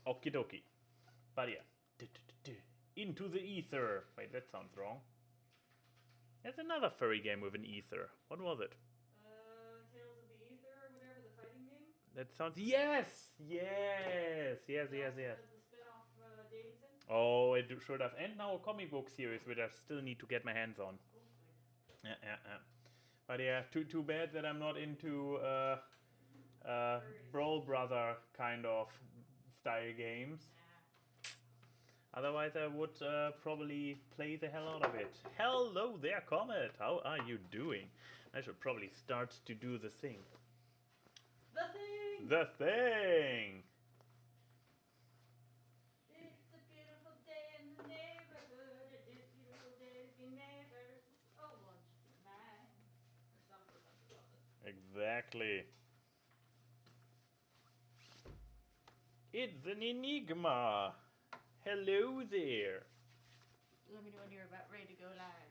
Okie dokie. But yeah. Into the ether. Wait, that sounds wrong. There's another furry game with an ether. What was it? Tales of the Ether or whatever, the fighting game? That sounds... Yes! Yes! Yes. The spin-off dating sim? Oh, it should have. And now a comic book series, which I still need to get my hands on. Yeah. But yeah, too bad that I'm not into Brawl Brother kind of style games. Otherwise, I would probably play the hell out of it. Hello there, Comet. How are you doing? I should probably start to do the thing. The thing! The thing! It's a beautiful day in the neighborhood. It is a beautiful day to be neighbors. Oh, won't you be mine? Or something. Exactly. It's an enigma. Hello there. Let me know when you're about ready to go live.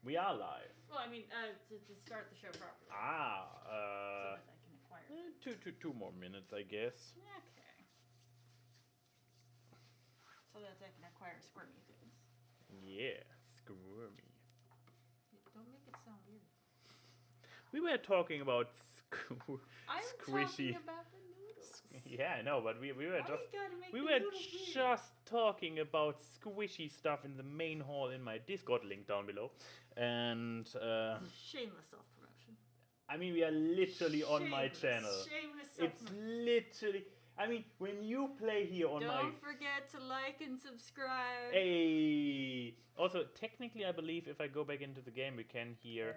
We are live. Well, I mean, to start the show properly. So that I can acquire two more minutes, I guess. Okay. So that I can acquire squirmy things. Yeah, squirmy. Don't make it sound weird. We were talking about I'm squishy. talking about the noodles. Yeah, I know, but we were Why just you gotta make we the were noodles weird? just talking about squishy stuff in the main hall in my Discord link down below, and Shameless self-promotion. I mean we are literally on my channel. Shameless It's self-promotion. literally. I mean, when you play here on my... Don't forget to like and subscribe. Hey! Also, technically, I believe if I go back into the game, we can hear...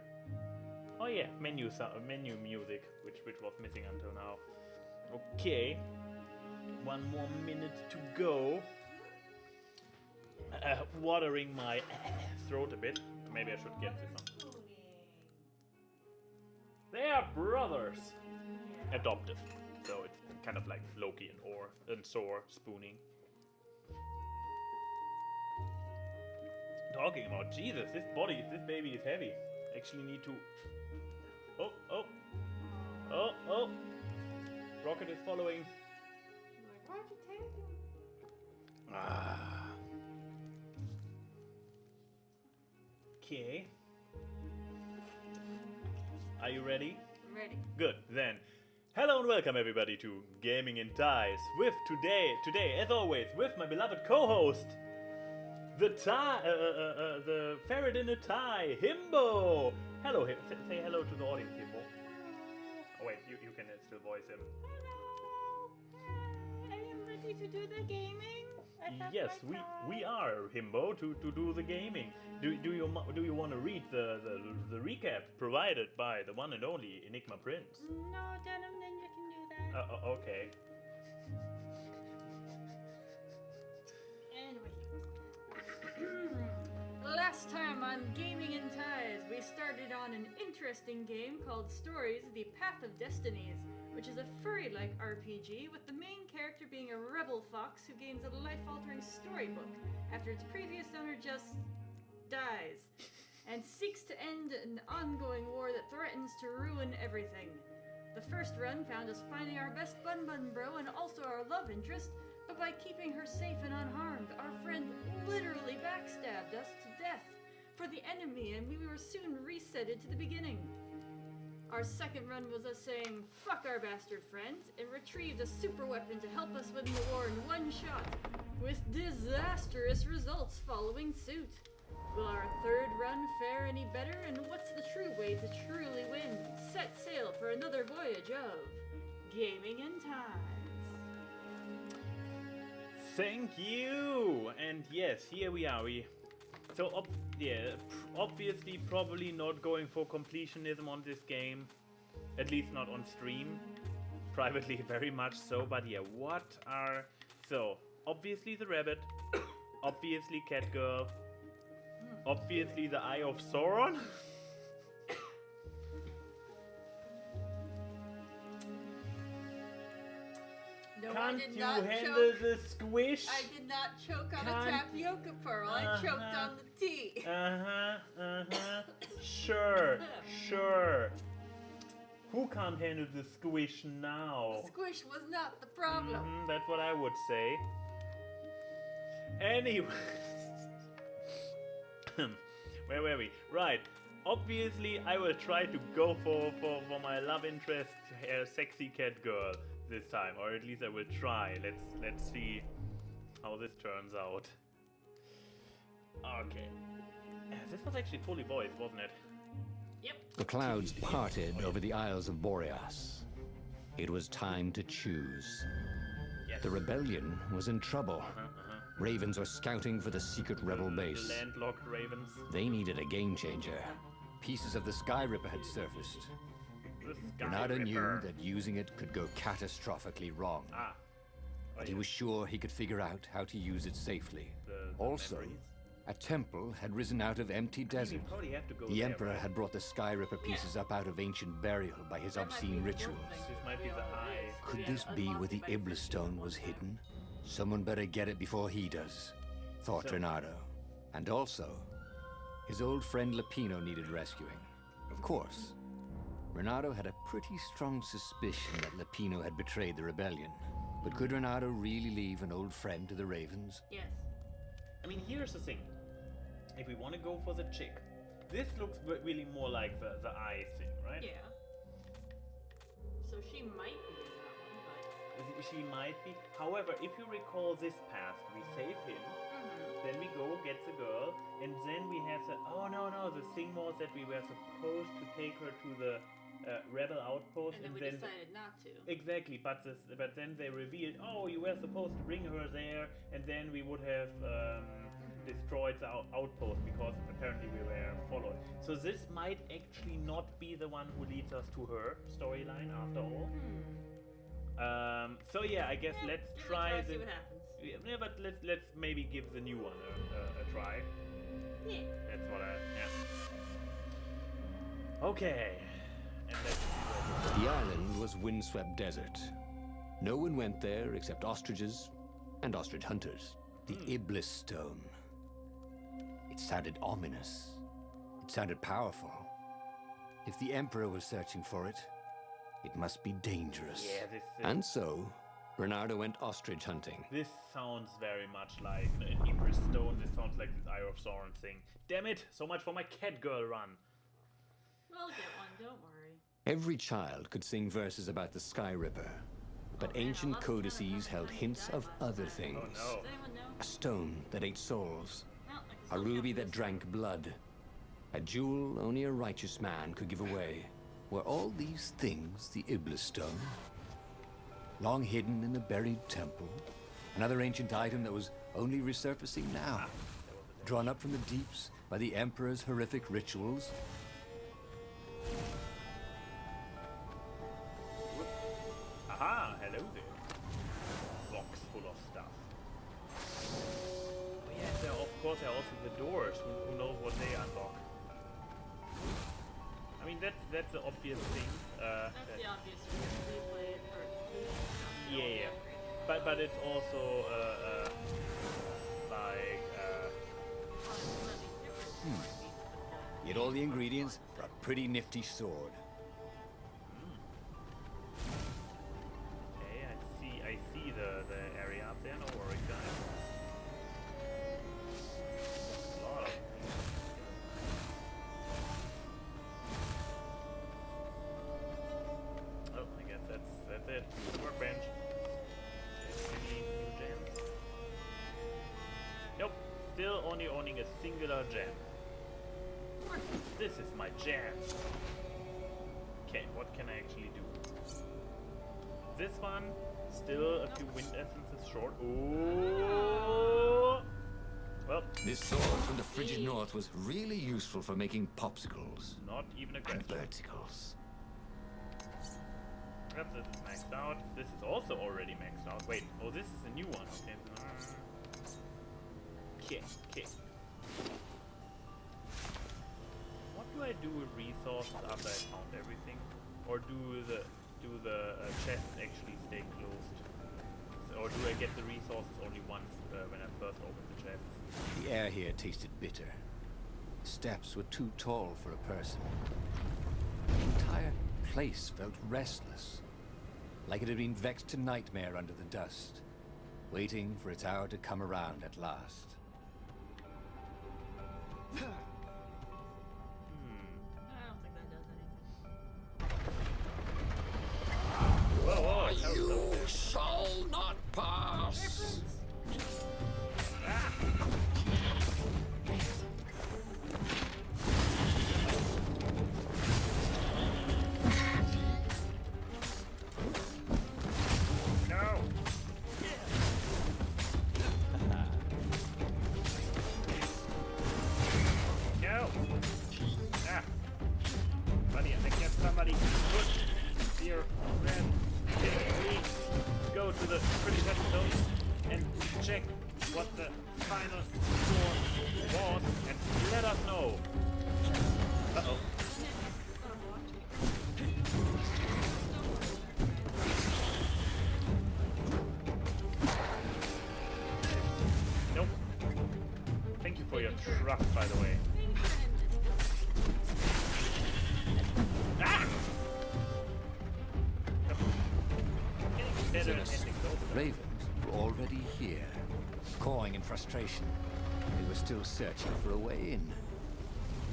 Oh yeah, menu music, which was missing until now. Okay. One more minute to go. Watering my throat a bit. Maybe I should get this on. They are brothers! Adopted. So it's kind of like Loki and Thor spooning. Talking about Jesus, this baby is heavy. Actually need to... Oh! Rocket is following. Why'd you take him? Okay. Are you ready? I'm ready. Good, then. Hello and welcome everybody to Gaming in Ties. With today, as always, with my beloved co-host, the ferret in a tie, Himbo. Hello, say hello to the audience, Himbo. Oh wait, you can still voice him. Hello. I am ready to do the gaming. Yes, we are Himbo to do the gaming. Do you want to read the recap provided by the one and only Enigma Prince? No, Denim, then you can do that. Okay. Anyway. Last time on Gaming in Ties, we started on an interesting game called Stories: The Path of Destinies, which is a furry-like RPG with the main character being a rebel fox who gains a life-altering storybook after its previous owner just dies and seeks to end an ongoing war that threatens to ruin everything. The first run found us finding our best Bun Bun Bro and also our love interest, but by keeping her safe and unharmed, our friend literally backstabbed us to death for the enemy, and we were soon resetted to the beginning. Our second run was us saying, fuck our bastard friends, and retrieved a super weapon to help us win the war in one shot, with disastrous results following suit. Will our third run fare any better, and what's the true way to truly win? Set sail for another voyage of Gaming in Ties. Thank you! And yes, here we are. Obviously probably not going for completionism on this game. At least not on stream. Privately, very much so. But yeah, So, obviously the rabbit. Obviously Catgirl. Obviously the Eye of Sauron. No, Can't you handle the squish? I did not choke on a tapioca pearl. I choked on the tea. Sure. Who can't handle the squish now? The squish was not the problem. That's what I would say. Anyway. Where were we? Right. Obviously, I will try to go for my love interest, sexy cat girl this time, or at least I will try. Let's see how this turns out. Okay. This was actually fully voiced, wasn't it? Yep. The clouds parted over the Isles of Boreas. It was time to choose. Yes. The rebellion was in trouble. Ravens were scouting for the secret rebel base. The landlocked ravens. They needed a game changer. Pieces of the Sky Ripper had surfaced. The Sky Renata knew Ripper. that using it could go catastrophically wrong. Ah. But he was sure he could figure out how to use it safely. The Also, memories. a temple had risen out of empty We desert. probably have to go The there, Emperor right? had brought the Sky Ripper pieces up out of ancient burial by his That might be obscene the rituals. fourth thing. This might be the eye. Could this be where the Iblis stone was hidden? Someone better get it before he does, thought So- Renato. And also, his old friend Lapino needed rescuing. Of course, Renato had a pretty strong suspicion that Lapino had betrayed the rebellion. But could Renato really leave an old friend to the Ravens? Yes. I mean, here's the thing. If we want to go for the chick, this looks really more like the eye thing, right? Yeah. So she might be in that one, but... She might be. However, if you recall this path, we save him, then we go get the girl, and then we have the... Oh, no, the thing was that we were supposed to take her to the rebel outpost, And then we decided not to. Exactly, but then they revealed, oh, you were supposed to bring her there, and then we would have destroyed the outpost because apparently we were followed. So this might actually not be the one who leads us to her storyline after all. So yeah, I guess let's try See the. what happens. Yeah, but let's maybe give the new one a try. Yeah. That's what I. Yeah. Okay. And let's see where The island was windswept desert. No one went there except ostriches and ostrich hunters. The Iblis stone. It sounded ominous. It sounded powerful. If the Emperor was searching for it, it must be dangerous. Yeah, this And so, Bernardo went ostrich hunting. This sounds very much like an Ibris stone. This sounds like the Eye of Sauron thing. Damn it! So much for my cat girl run. We'll get one, don't worry. Every child could sing verses about the Sky Ripper, but Man, ancient I lost count of codices how held many hints died of last other time. things. Oh no. Does anyone know? A stone that ate souls, No, I can a still ruby count that this. drank blood, a jewel only a righteous man could give away. Were all these things the Iblis stone? Long hidden in the buried temple? Another ancient item that was only resurfacing now? Drawn up from the deeps by the Emperor's horrific rituals? Aha! Hello there. Box full of stuff. Oh yeah, of course there are also the doors. Who knows what they unlock? I mean that's the obvious thing. That's the obvious reason we play it for. Yeah. But it's also like Yet all the ingredients for a pretty nifty sword. okay, I see the area up there. No worries, guys. A lot of things. Oh, I guess that's it. Workbench. Any new gems? Nope. Still only owning a singular gem. This is my jam. Okay, what can I actually do? This one, still a few wind essences short. Ooh. Well, This sword from the frigid north was really useful for making popsicles not even a and question. verticals. Yep, this is maxed out. This is also already maxed out. Wait, oh, this is a new one. Okay. Okay. What do I do with resources after I found everything? Or do the chests actually stay closed? Or do I get the resources only once when I first open the chests? The air here tasted bitter. The steps were too tall for a person. The entire place felt restless, like it had been vexed to nightmare under the dust, waiting for its hour to come around at last. I don't think that does anything. Whoa, You shall not pass! No! No! Ah! Buddy, I think there's somebody good here. Red. Please go to the pretty test zone and check what the final score was and let us know. Uh-oh. Nope. Thank you for your trust, by the way. Ah! Nope. Getting better at ending those. Ravens were already here, cawing in frustration. They were still searching for a way in.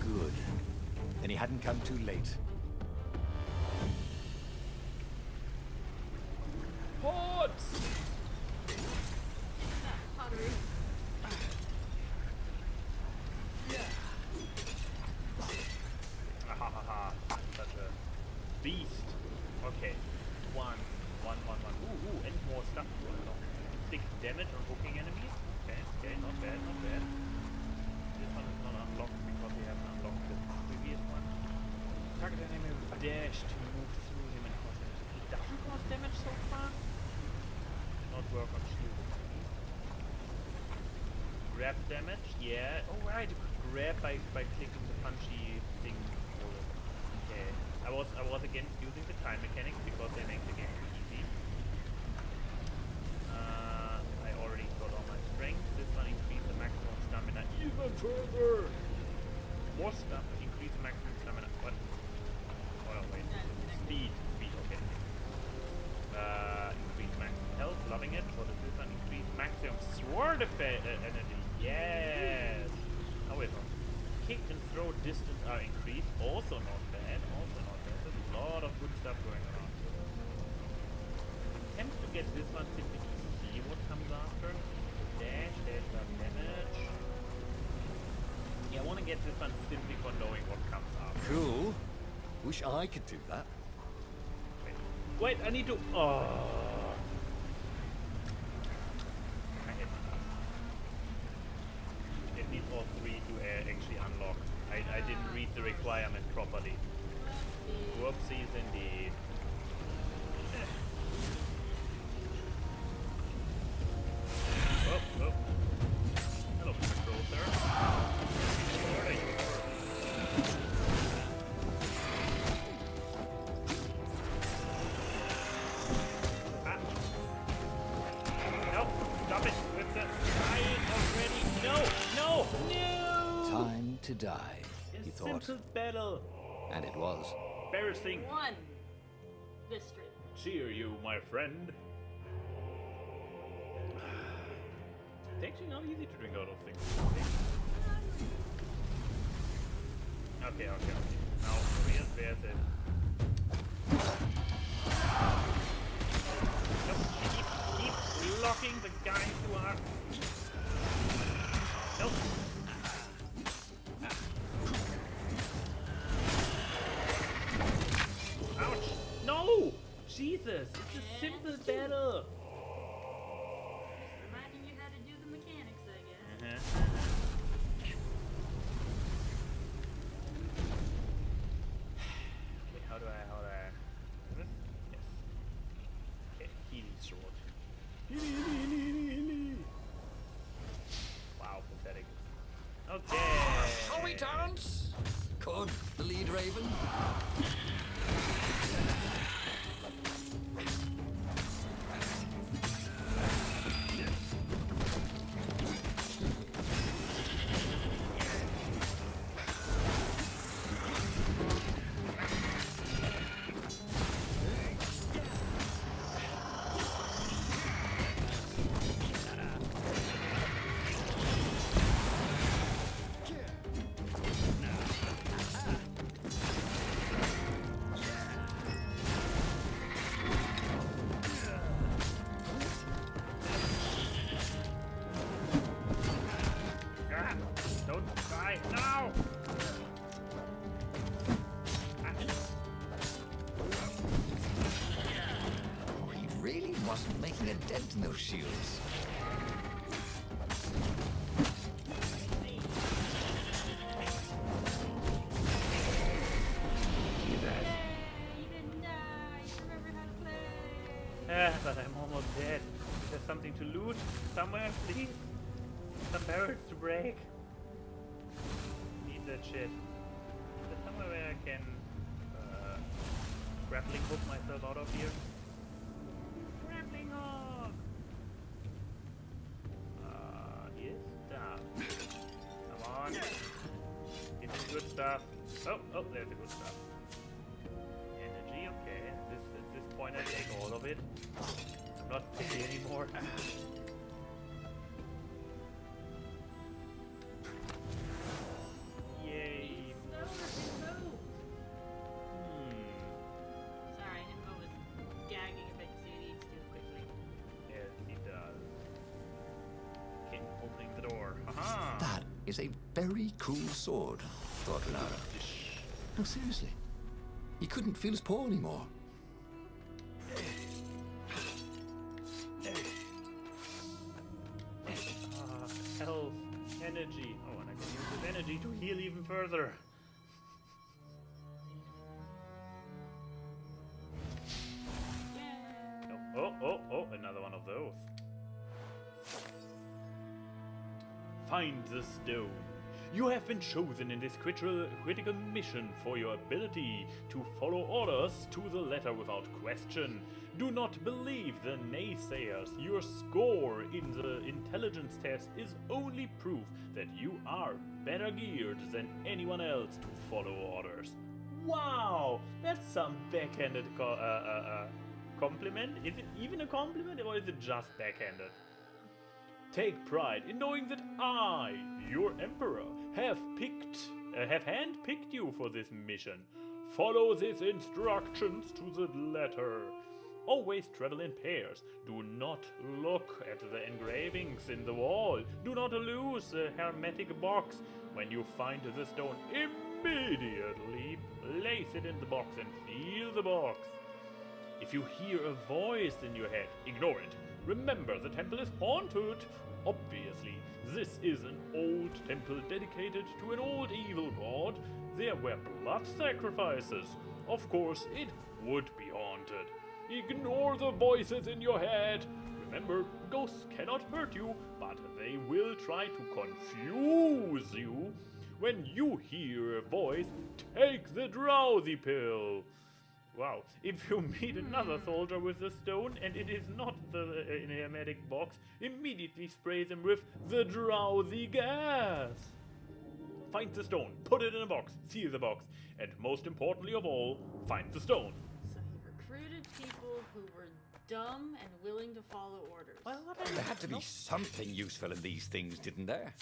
Good. Then he hadn't come too late. Hordes! Pottery. Ahahaha. Such a beast. Okay. One. Ooh, and more stuff to unlock. Stick damage on hooking enemies. Okay, not bad. This one is not unlocked because we haven't unlocked the previous one. Target enemy with dash to move through him and cause damage. It doesn't cause damage so far. Not work on shield. Grab damage, yeah. Oh right, you could grab by clicking the punchy thing. Okay. I was against using the time mechanics because they make the game too easy. I already got all my strength. This one increase the maximum stamina even further. More stuff, increase the maximum stamina. What? Oh no, wait. Speed, okay. Increase maximum health, loving it. What is this one? Increase maximum sword energy. Yes. However, kick and throw distance are increased. Also not bad. There's a lot of good stuff going around. Attempt to get this one simply to see what comes after. Dash does damage. Yeah, I want to get this one simply for knowing what comes after. Cool. Wish I could do that. Wait, I need to. Oh. I hit myself. It needs all three to actually unlock. I didn't read the requirement properly. Whoopsies indeed. Oh. Hello, patrol, sir. Where are you? Ah. No, stop it with the dying already. No! Time to die, he A thought. simple battle. And it was. Embarrassing. One. District. Cheer you, my friend. It's actually not easy to drink out of things. Okay. Now, where's it? Nope. Keep blocking the guys who are. Nope. Ouch! No! Jesus! It's a simple battle! Reminding you how to do the mechanics, I guess. Okay, how do I... This? Yes. Okay, healing sword. Healy. Wow, pathetic. Okay! Shall we dance? Could the lead raven? making a dent in those shields. But I'm almost dead. Is there something to loot somewhere, please? Some barrels to break. Need that shit. Is there somewhere where I can grappling hook myself out of here? Grappling hook! Yes, stuff. Come on. Give me good stuff. Oh, there's the good stuff. Energy, okay. At this point I take all of it. I'm not picky anymore. Yay. Sorry, Nimbo was gagging a bit because he eats too quickly. Yes, he does. Okay, opening the door. Haha! That is a very cool sword, thought Lara. No, seriously. He couldn't feel his paw anymore. Health, energy. Oh, and I can use this energy to heal even further. Oh, another one of those. Find the stone. You have been chosen in this critical mission for your ability to follow orders to the letter without question. Do not believe the naysayers. Your score in the intelligence test is only proof that you are better geared than anyone else to follow orders. Wow, that's some backhanded compliment. Is it even a compliment, or is it just backhanded? Take pride in knowing that I, your emperor, have handpicked you for this mission. Follow these instructions to the letter. Always travel in pairs. Do not look at the engravings in the wall. Do not lose the hermetic box. When you find the stone, immediately place it in the box and seal the box. If you hear a voice in your head, ignore it. Remember, the temple is haunted. Obviously, this is an old temple dedicated to an old evil god. There were blood sacrifices. Of course, it would be haunted. Ignore the voices in your head. Remember, ghosts cannot hurt you, but they will try to confuse you. When you hear a voice, take the drowsy pill. Wow, if you meet another soldier with the stone and it is not the hermetic box, immediately spray them with the drowsy gas. Find the stone, put it in a box, seal the box, and most importantly of all, find the stone. So he recruited people who were dumb and willing to follow orders. Well, There had to be something useful in these things, didn't there?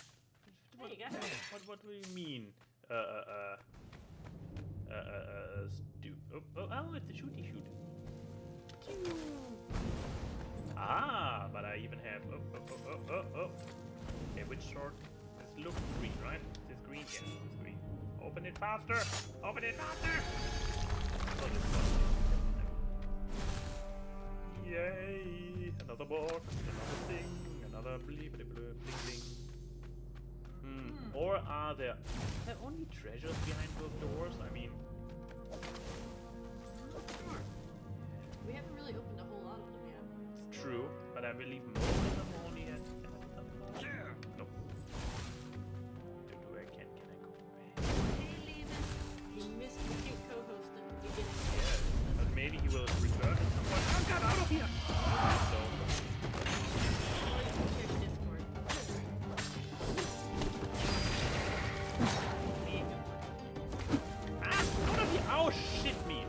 There you go. What do you mean? Oh, it's a shooty shoot. Ah, but I even have. Okay, which sword? This looks green, right? Is this green? Yes, it's green. Open it faster! Open it faster! Oh, this one. Yay! Another box, another thing, another bling bling. Or are there only treasures behind those doors? I mean, We haven't really opened a whole lot of them yet. it's true, but I believe most of them only have. Nope. Can I go away? Hey, Leland. He missed the cute co-host at the beginning. Yes, but maybe he will return at some point. Oh, get out of here! So, Check Discord. out of here! Oh, shit me!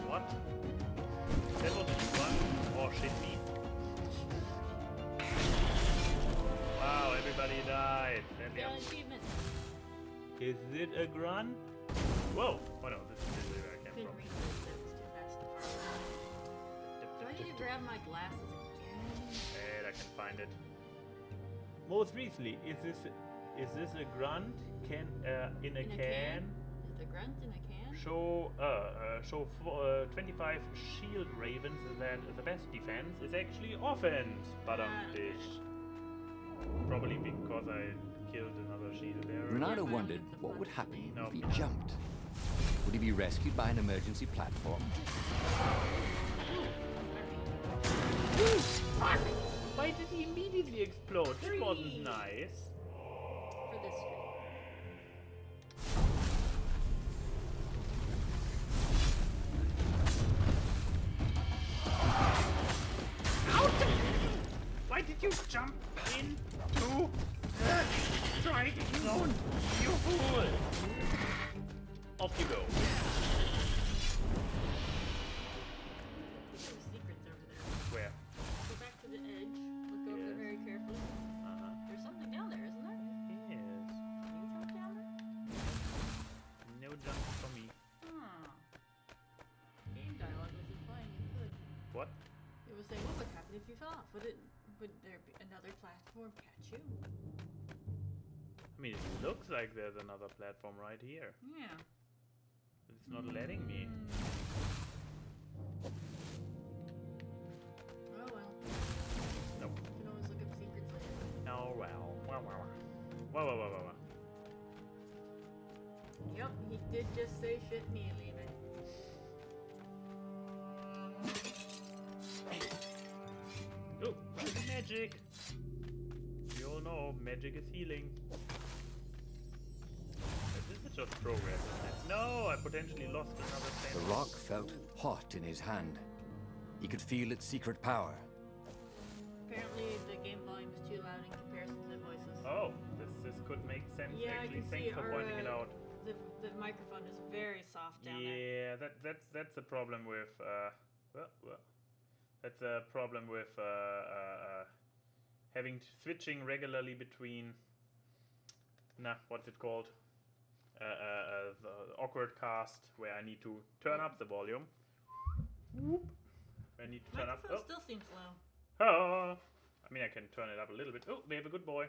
What? That was a new one? Oh, shit me. Wow, everybody died. Yeah, achievement. Is it a grunt? Whoa! Oh no, this is where I came Couldn't from. read this. That was too fast to follow. Do I need to grab my glasses again? And I can find it. Most recently, is this a grunt in a can? Is the grunt in a can? show 25 shield ravens that the best defense is actually offense. But dish. Probably because I killed another shield there. Renato wondered what would happen if he jumped. Would he be rescued by an emergency platform? Why did he immediately explode? That wasn't nice. For this stream. Why did you jump into the strike zone? You fool! Off you go. There's secrets over there. Where? Go back to the edge. Look over there very carefully. There's something down there, isn't there? Yes. Can you jump down there? No jump for me. Game dialogue was implying you could. What? It was saying, what would happen if you fell off? Would there be another platform catch you? I mean, it looks like there's another platform right here. Yeah. But it's not letting me. Oh well. Nope. You can always look up secrets later. Oh well. Wow. Yep, he did just say shit me leaving. Oh, magic! You all know magic is healing. This is just progress, isn't it? No, I potentially lost another The thing. rock felt hot in his hand. He could feel its secret power. Apparently the game volume is too loud in comparison to the voices. Oh, this could make sense Yeah, I actually. can Thanks see for pointing it out. The microphone is very soft down there. Yeah, that's the problem with that's a problem with switching regularly between what's it called? The awkward cast where I need to turn up the volume. Whoop. I need to turn up. Microphone still seems low. Oh. I mean, I can turn it up a little bit. Oh, we have a good boy.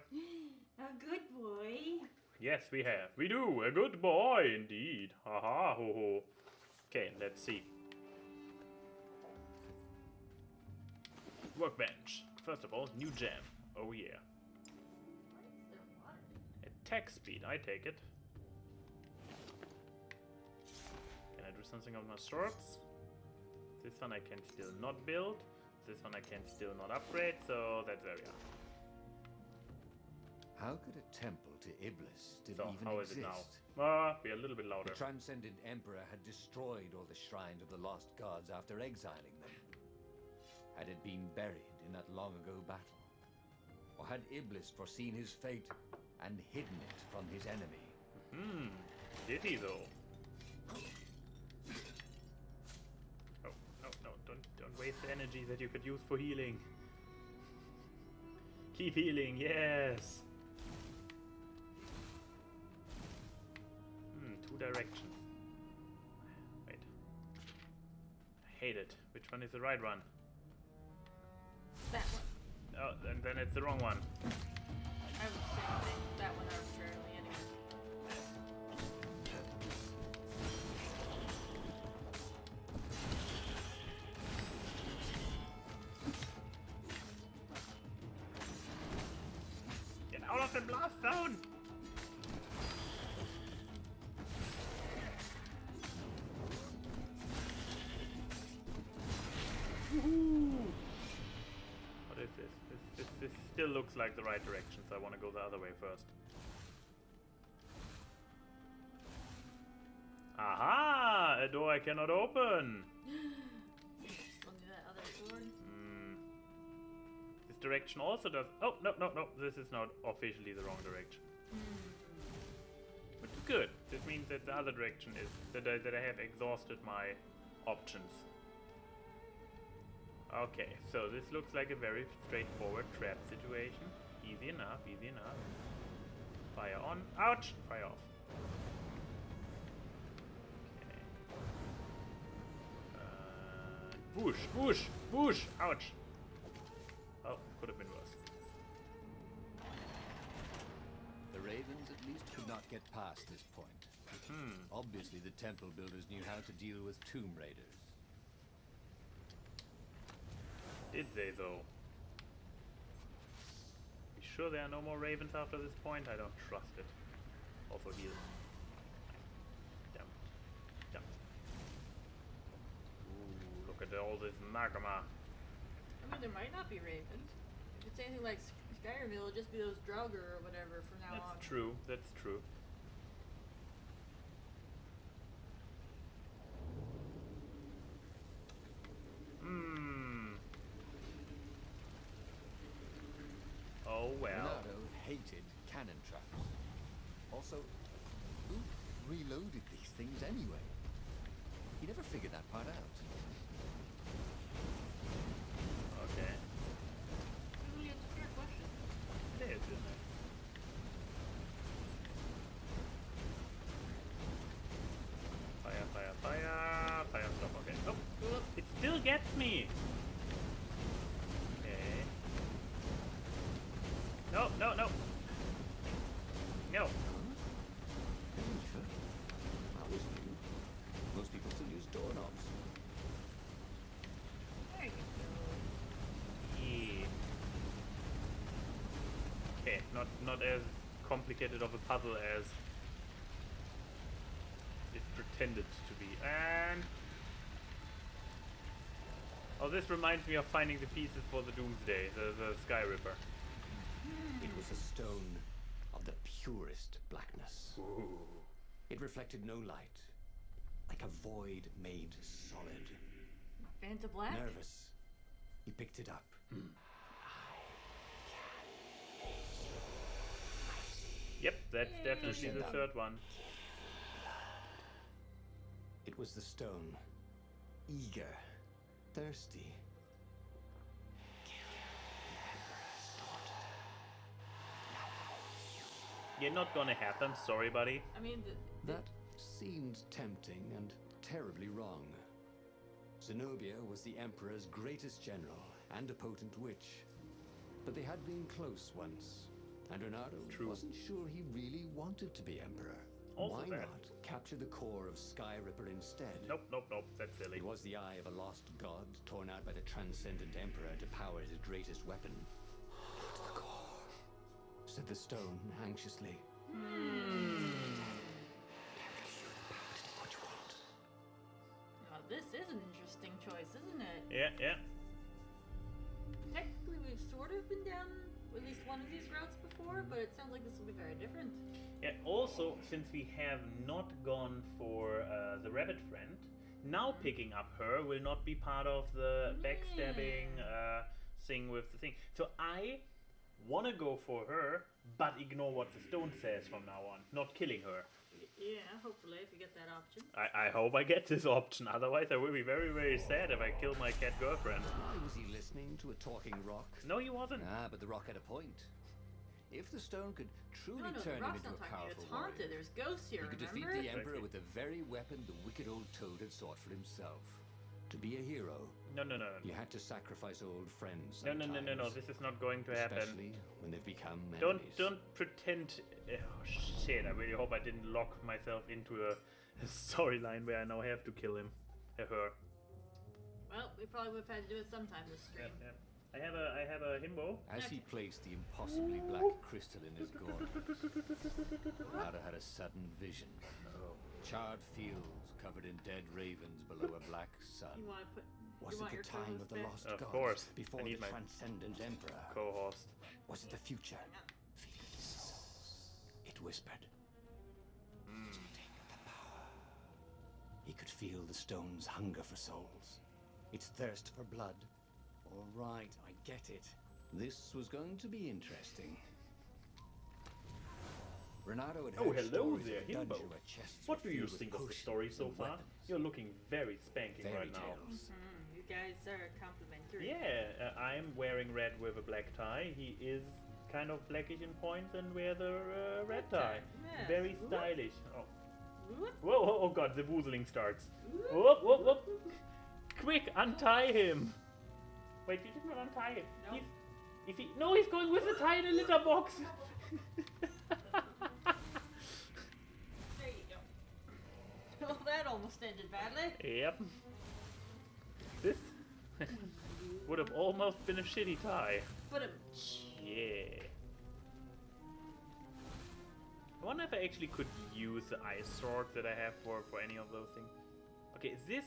A good boy. Yes, we have. We do. A good boy, indeed. Ha ha, ho ho. Okay, let's see. Workbench. First of all, new gem. Oh yeah. Attack speed, I take it. Can I do something on my swords? This one I can still not build. This one I can still not upgrade, so that's where we are. How could a temple to Iblis still So, even how is exist? it now? Be a little bit louder. The transcendent emperor had destroyed all the shrines of the lost gods after exiling them. Had it been buried in that long-ago battle? Or had Iblis foreseen his fate and hidden it from his enemy? Did he though? Oh, no, don't waste the energy that you could use for healing. Keep healing, yes! Two directions. Wait. I hate it. Which one is the right one? That one. Oh, and then it's the wrong one. I would say that one arbitrarily anyway. Get out of the blast zone! What is this? This still looks like the right direction, so I want to go the other way first. Aha! A door I cannot open! Still need that other sword. This direction also does... Oh, no. This is not officially the wrong direction. Which is good. This means that the other direction is... That I have exhausted my options. Okay, so this looks like a very straightforward trap situation. Easy enough. Fire on. Ouch! Fire off. Okay. Whoosh! Ouch! Oh, could have been worse. The ravens at least could not get past this point. Obviously, the temple builders knew how to deal with tomb raiders. Did they, though? You sure there are no more ravens after this point? I don't trust it. Also heal. Damn. Damn. Ooh, look at all this magma. I mean, there might not be ravens. If it's anything like Skyrim, it'll just be those Draugr or whatever from now on. That's true. That's true. Oh well. Renato hated cannon traps. Also, who reloaded these things anyway? He never figured that part out. Okay. Really, it's a fair question. It is, isn't it? Fire, fire, fire. Fire stop, okay. Oh, it still gets me! Okay. No, no, no! No! That was new. Most people still use doorknobs. There you go. Yeah. Okay, not as complicated of a puzzle as it pretended to be. And oh, this reminds me of finding the pieces for the Doomsday, the Sky Ripper. It was a stone of the purest blackness. Ooh. It reflected no light, like a void made solid. Fanta Black? Nervous, he picked it up. Yep, that's definitely the Yay. third one. It was the stone, eager, thirsty. You're not gonna happen, sorry buddy. I mean, That seemed tempting and terribly wrong. Zenobia was the Emperor's greatest general and a potent witch. But they had been close once, and Renato wasn't sure he really wanted to be Emperor. Also Why that. not capture the core of Sky Ripper instead? Nope, nope, nope, that's silly. It was the eye of a lost god torn out by the transcendent Emperor to power his greatest weapon. Not the core, said the stone anxiously. now this is an interesting choice, isn't it? Yeah, yeah. Technically, we've sort of been down at least one of these routes before, but it sounds like this will be very different. Yeah, also, since we have not gone for the rabbit friend, now picking up her will not be part of the backstabbing thing with the thing. So I want to go for her, but ignore what the stone says from now on, not killing her. Yeah, hopefully, if you get that option. I hope I get this option, otherwise I will be very, very sad if I kill my cat girlfriend. Why was he listening to a talking rock? No, he wasn't. Ah, but the rock had a point. If the stone could truly No, turn the him rock's into not a talking. powerful It's haunted. warrior, There's ghosts here, he could defeat remember? the Emperor Exactly. with the very weapon the wicked old toad had sought for himself. To be a hero, No, no, no. you had to sacrifice old friends. No, no, no, no, no. sometimes, This is not going to happen. especially when they've become Don't enemies. pretend. Oh shit! I really hope I didn't lock myself into a storyline where I now have to kill him, her. Well, we probably would have had to do it sometime this stream. Yeah, yeah. I have a himbo. As he placed the impossibly black crystal in his gourd, Renato had a sudden vision. Charred fields covered in dead ravens below a black sun. You want to put? Was you it want the your time co-host of the back? lost Of gods? course. Before I the need my transcendent emperor? Co-host. Was it the future? It whispered. Take the power. He could feel the stone's hunger for souls, its thirst for blood. All right, I get it. This was going to be interesting. Renato had Oh, heard hello stories there, of a dungeon Himbo. where chests What were do you filled with think of the potions story so and far? weapons. You're looking very spanking Fairy right now. tales. You guys are complimentary. Yeah, I'm wearing red with a black tie. He is kind of blackish in points and wear the red tie. Yes. Very Whoop. stylish. Oh. Whoop. Whoa, whoa, oh god, the woozling starts. Whoop. Whoop, whoop, whoop. Quick, untie him. Wait, you did not untie him. No. He's going with the tie in a litter box. There you go. almost ended badly. Yep. This would have almost been a shitty tie. But Yeah. I wonder if I actually could use the ice sword that I have for any of those things. Okay, this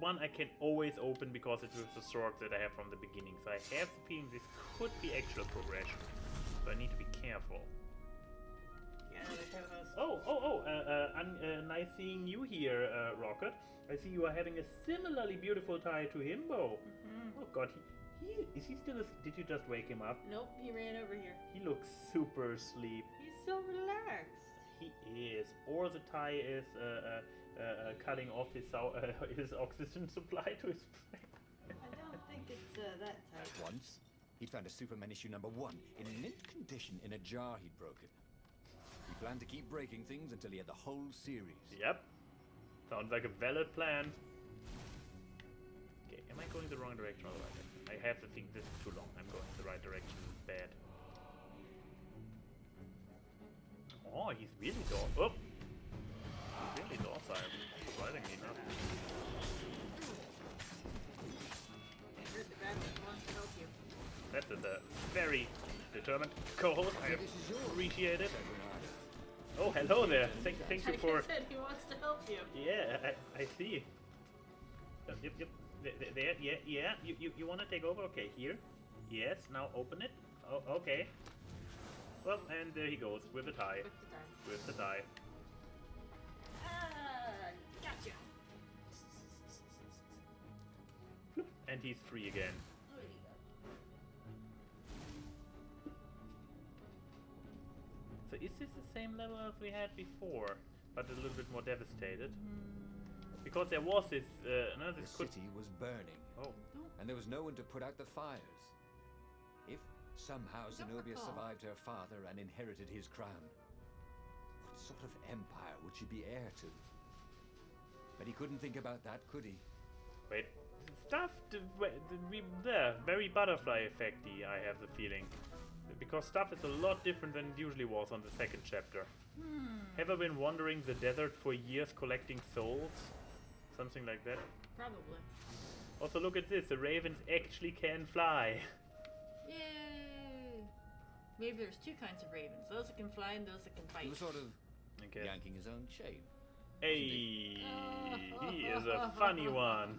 one I can always open because it's with the sword that I have from the beginning. So I have the feeling this could be actual progression. So I need to be careful. Nice seeing you here, Rocket. I see you are having a similarly beautiful tie to Himbo. Oh god, is he still did you just wake him up? Nope, he ran over here. He looks super asleep. He's so relaxed. He is. Or the tie is cutting off his oxygen supply to his brain. I don't think it's that type. Once, he'd found a Superman issue #1 in mint condition in a jar he'd broken. He planned to keep breaking things until he had the whole series. Yep. Sounds like a valid plan. Okay, am I going the wrong direction or the right direction? I have to think this is too long. I'm going the right direction. Bad. Oh, he's really docile. Oh! He's really docile. Surprisingly enough. I heard the bad one wants to help you. That is a very determined co-host. I appreciate it. Oh, hello there. Thank you for... I said he wants to help you. Yeah, I see. Yep. There, yeah. You want to take over? Okay, here. Yes, now open it. Oh, okay. Well, and there he goes with the tie. With the die. Gotcha. And he's free again. There you go. So is this the same level as we had before, but a little bit more devastated? Because there was this, no, this The city was burning, Oh, and there was no one to put out the fires. If somehow Zenobia survived her father and inherited his crown, what sort of empire would she be heir to? But he couldn't think about that, could he? wait. Stuff, very butterfly effecty, I have the feeling. Because stuff is a lot different than it usually was on the second chapter. Ever been wandering the desert for years collecting souls? Something like that. Probably. Also, look at this. The ravens actually can fly. Yay! Maybe there's two kinds of ravens. Those that can fly and those that can He fight. was sort of I guess. yanking his own chain. Hey, he is a funny one.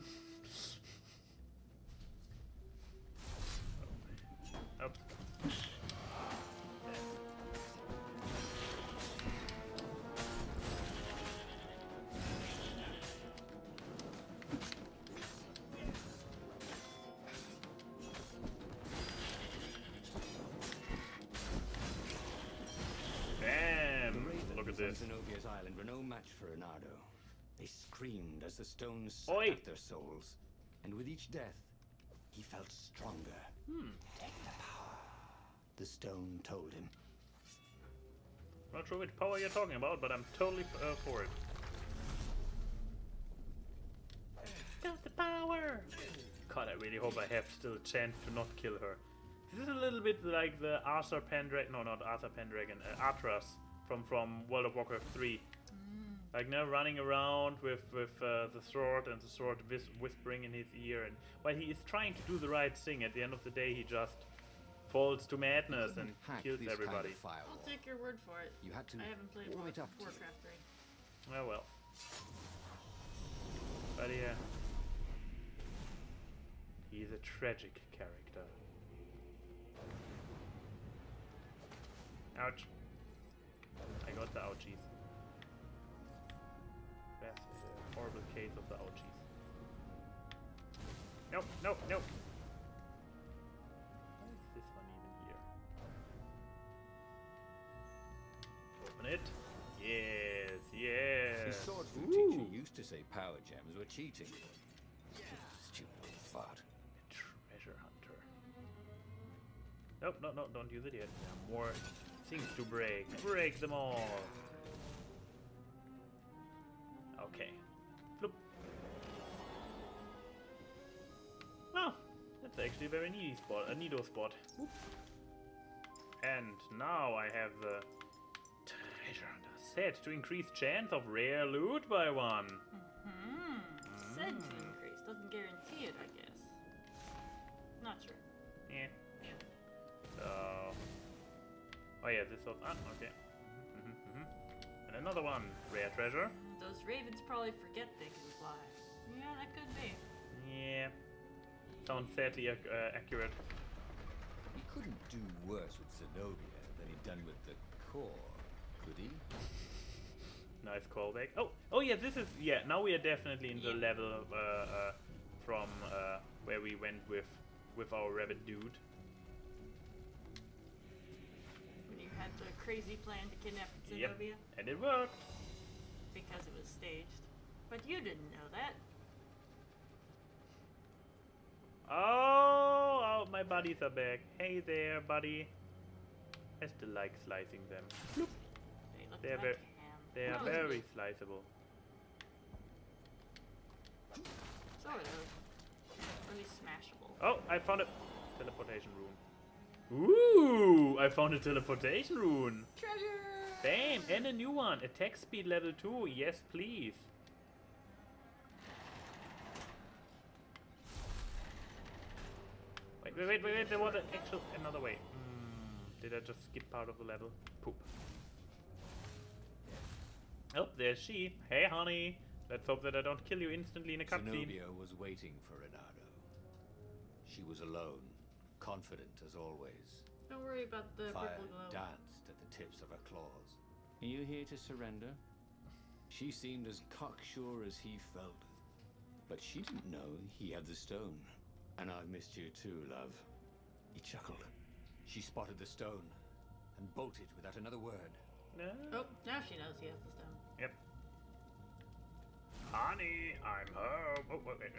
Up. Damn! Look at this. Zenobia's island were no match for Renardo. They screamed as the stones sucked Oi. at their souls. And with each death, he felt stronger. Take the power, the stone told him. Not sure which power you're talking about, but I'm totally for it. Got the power! God, I really hope I have still a chance to not kill her. This is a little bit like the Arthur Pendragon, no, not Arthur Pendragon, Atras from World of Warcraft 3. Like now running around with the sword and the sword whispering in his ear, and while he is trying to do the right thing, at the end of the day he just falls to madness and kills everybody. I'll take your word for it. You had to I haven't played warm it up to Warcraft 3. Oh well. But yeah. He's a tragic character. Ouch. I got the ouchies. That's a horrible case of the ouchies. Nope. Why is this one even here? Open it. Yes. His sword food teacher used to say power gems were cheating. Stupid old fart. Treasure hunter. Nope, no, don't use it yet. There are more things to break. Break them all. Okay. Floop. Well, that's actually a very neat spot. A neato spot. Whoop. And now I have the treasure hunter set to increase chance of rare loot by 1. said to increase. Doesn't guarantee it, I guess. Not sure. Yeah. So. Oh yeah, this was okay. And another one, rare treasure. Those ravens probably forget they can fly. Yeah, that could be. Yeah. Sounds sadly accurate. He couldn't do worse with Zenobia than he'd done with the core, could he? Nice callback. Oh yeah, this is now we are definitely in the level from where we went with our rabbit dude. When you had the crazy plan to kidnap Zenobia. Yep. And it worked. Because it was staged. But you didn't know that. Oh, my buddies are back. Hey there, buddy. I still like slicing them. Bloop. They look like ham. They are very sliceable. Sort of. Really smashable. Oh, I found a teleportation rune. Ooh, I found a teleportation rune. Treasure! Bam, and a new one. Attack speed level 2. Yes, please. Wait. There was another way. Did I just skip part of the level? Poop. Oh, there's she. Hey, honey. Let's hope that I don't kill you instantly in a cutscene. Zenobia was waiting for Renato. She was alone, confident as always. Don't worry about the Fire purple glow. danced at the tips of her claws. Are you here to surrender? She seemed as cocksure as he felt. But she didn't know he had the stone. And I've missed you too, love. He chuckled. She spotted the stone and bolted without another word. No. Oh, now she knows he has the stone. Yep. Honey, I'm home. Oh, wait.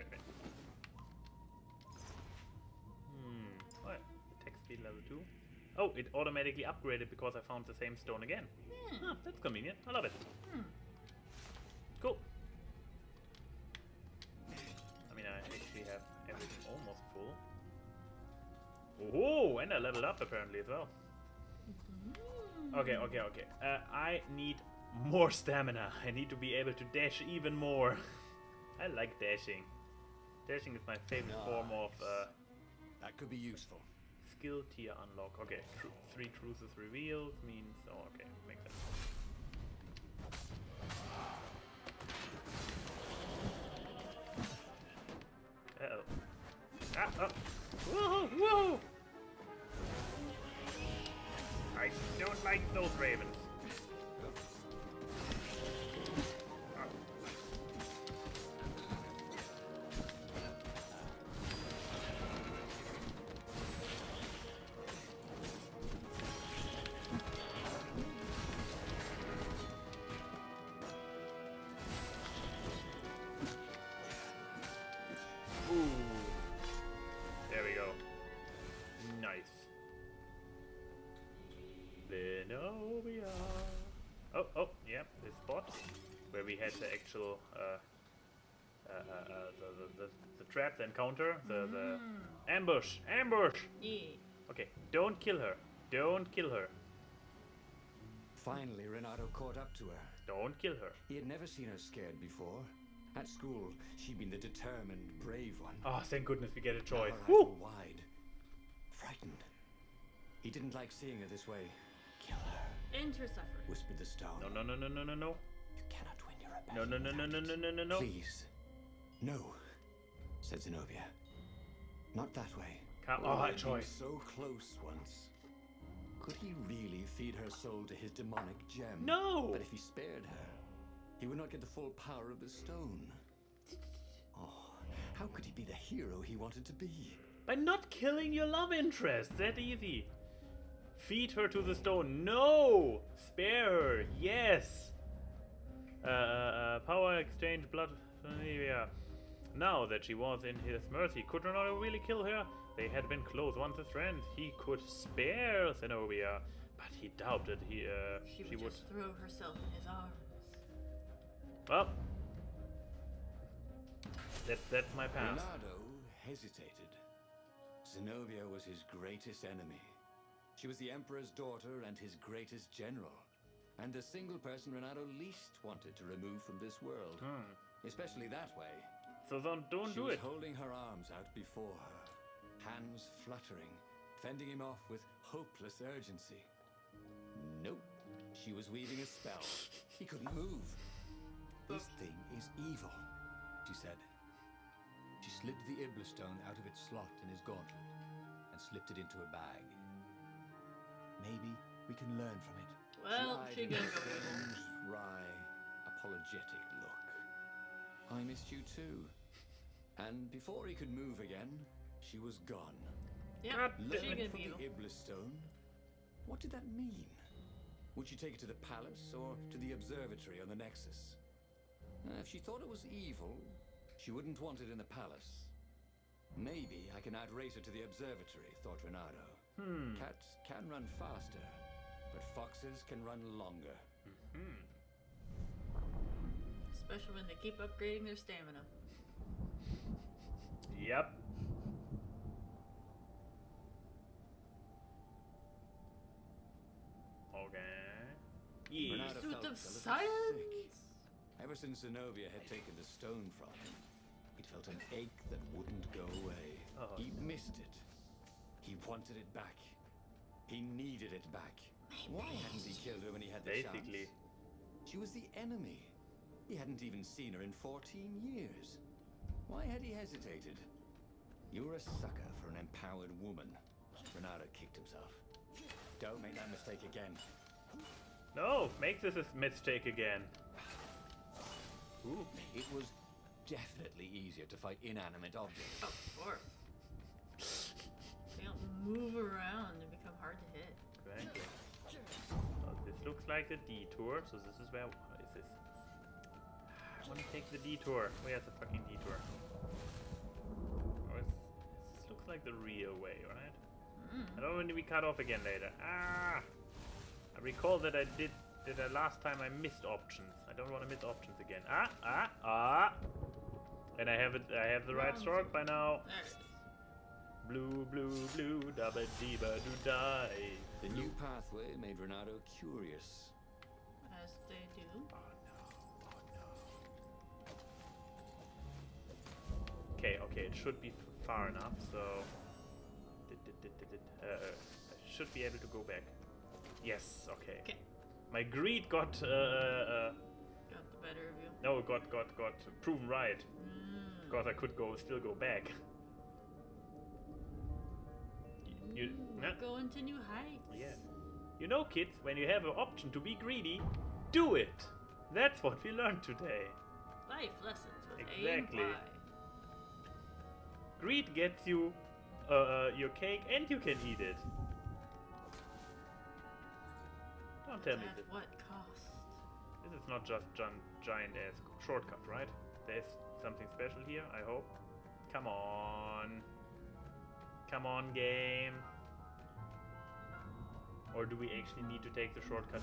What? Attack speed level 2. Oh, it automatically upgraded because I found the same stone again. Ah, that's convenient. I love it. Cool. I mean, I actually have everything almost full. Oh, and I leveled up apparently as well. Okay. I need more stamina. I need to be able to dash even more. I like dashing. Dashing is my favorite form of that could be useful. skill tier unlock. Okay, 3 truths revealed means... Oh, okay, makes sense. Uh-oh. Ah, oh. Woohoo! I don't like those ravens. There we go. Nice. Zenobia. Oh, yeah, this spot where we had the actual the trap, the encounter, the ambush. Yeah. Okay, don't kill her. Don't kill her. Finally, Renato caught up to her. Don't kill her. He had never seen her scared before. At school, she'd been the determined, brave one. Oh, thank goodness we get a choice. Now her eyes were wide, frightened. He didn't like seeing her this way. Kill her, Intersuffer. whispered the stone. No. You cannot win your rebellion. No. Please. No, said Zenobia. Not that way. I'd I'd choice. been so close once. Could he really feed her soul to his demonic gem? No! But if he spared her, he would not get the full power of the stone. Oh, how could he be the hero he wanted to be? By not killing your love interest. That easy. Feed her to the stone. No! Spare her. Yes. Power exchange blood. Yeah. Now that she was in his mercy, could Ronaldo really kill her? They had been close once as friends. He could spare Zenobia, but he doubted She would just throw herself in his arms. Well, that's my past. Renato hesitated. Zenobia was his greatest enemy. She was the Emperor's daughter and his greatest general. And the single person Renato least wanted to remove from this world. Especially that way. So don't She do was it. holding her arms out before her, hands fluttering, fending him off with hopeless urgency. Nope. She was weaving a spell. He couldn't move. This thing is evil, she said. She slid the Iblistone out of its slot in his gauntlet and slipped it into a bag. Maybe we can learn from it. Well, she eyed gonna him go with a evil. strange, wry, apologetic look. I missed you too. And before he could move again, she was gone. Yep, God she damn gonna Learn from be the evil. Iblistone? What did that mean? Would she take it to the palace or to the observatory on the Nexus? If she thought it was evil, she wouldn't want it in the palace. Maybe I can outrace her to the observatory, thought Renato. Cats can run faster, but foxes can run longer. Especially when they keep upgrading their stamina. Yep. Okay. Yeah. Renato Suit felt of a little silence. sick. Ever since Zenobia had taken the stone from him, he'd felt an ache that wouldn't go away. Oh, He missed it. He wanted it back. He needed it back. Why hadn't he killed her when he had the Basically. chance? She was the enemy. He hadn't even seen her in 14 years. Why had he hesitated? You're a sucker for an empowered woman. Renato kicked himself. Don't make that mistake again. No, make this a mistake again. Ooh. It was definitely easier to fight inanimate objects. Of course. They don't move around and become hard to hit. Exactly. So this looks like the detour. So this is where. What is this? I want to take the detour. Where's the fucking detour? Oh, this looks like the real way, right? I don't want to be cut off again later. Ah! I recall that I did that last time I missed options. I don't want to miss options again. And I have it. I have the right Wrong. stroke by now. There it is. Blue, blue, blue, dabba deeba do die. The new pathway made Renato curious. As they do. Oh no! Oh no! Okay, okay, it should be far enough. So I should be able to go back. Yes. Okay. Okay. My greed got Got the better of you. no, got proven right because I could still go back. You We're going to new heights. yeah. You know, kids, when you have an option to be greedy, do it. That's what we learned today. Life lessons with Exactly. A and Y. Greed gets you your cake and you can eat it. Don't tell me At this. what cost? This is not just giant ass shortcut, right? There's something special here, I hope. Come on. Come on, game. Or do we actually need to take the shortcut?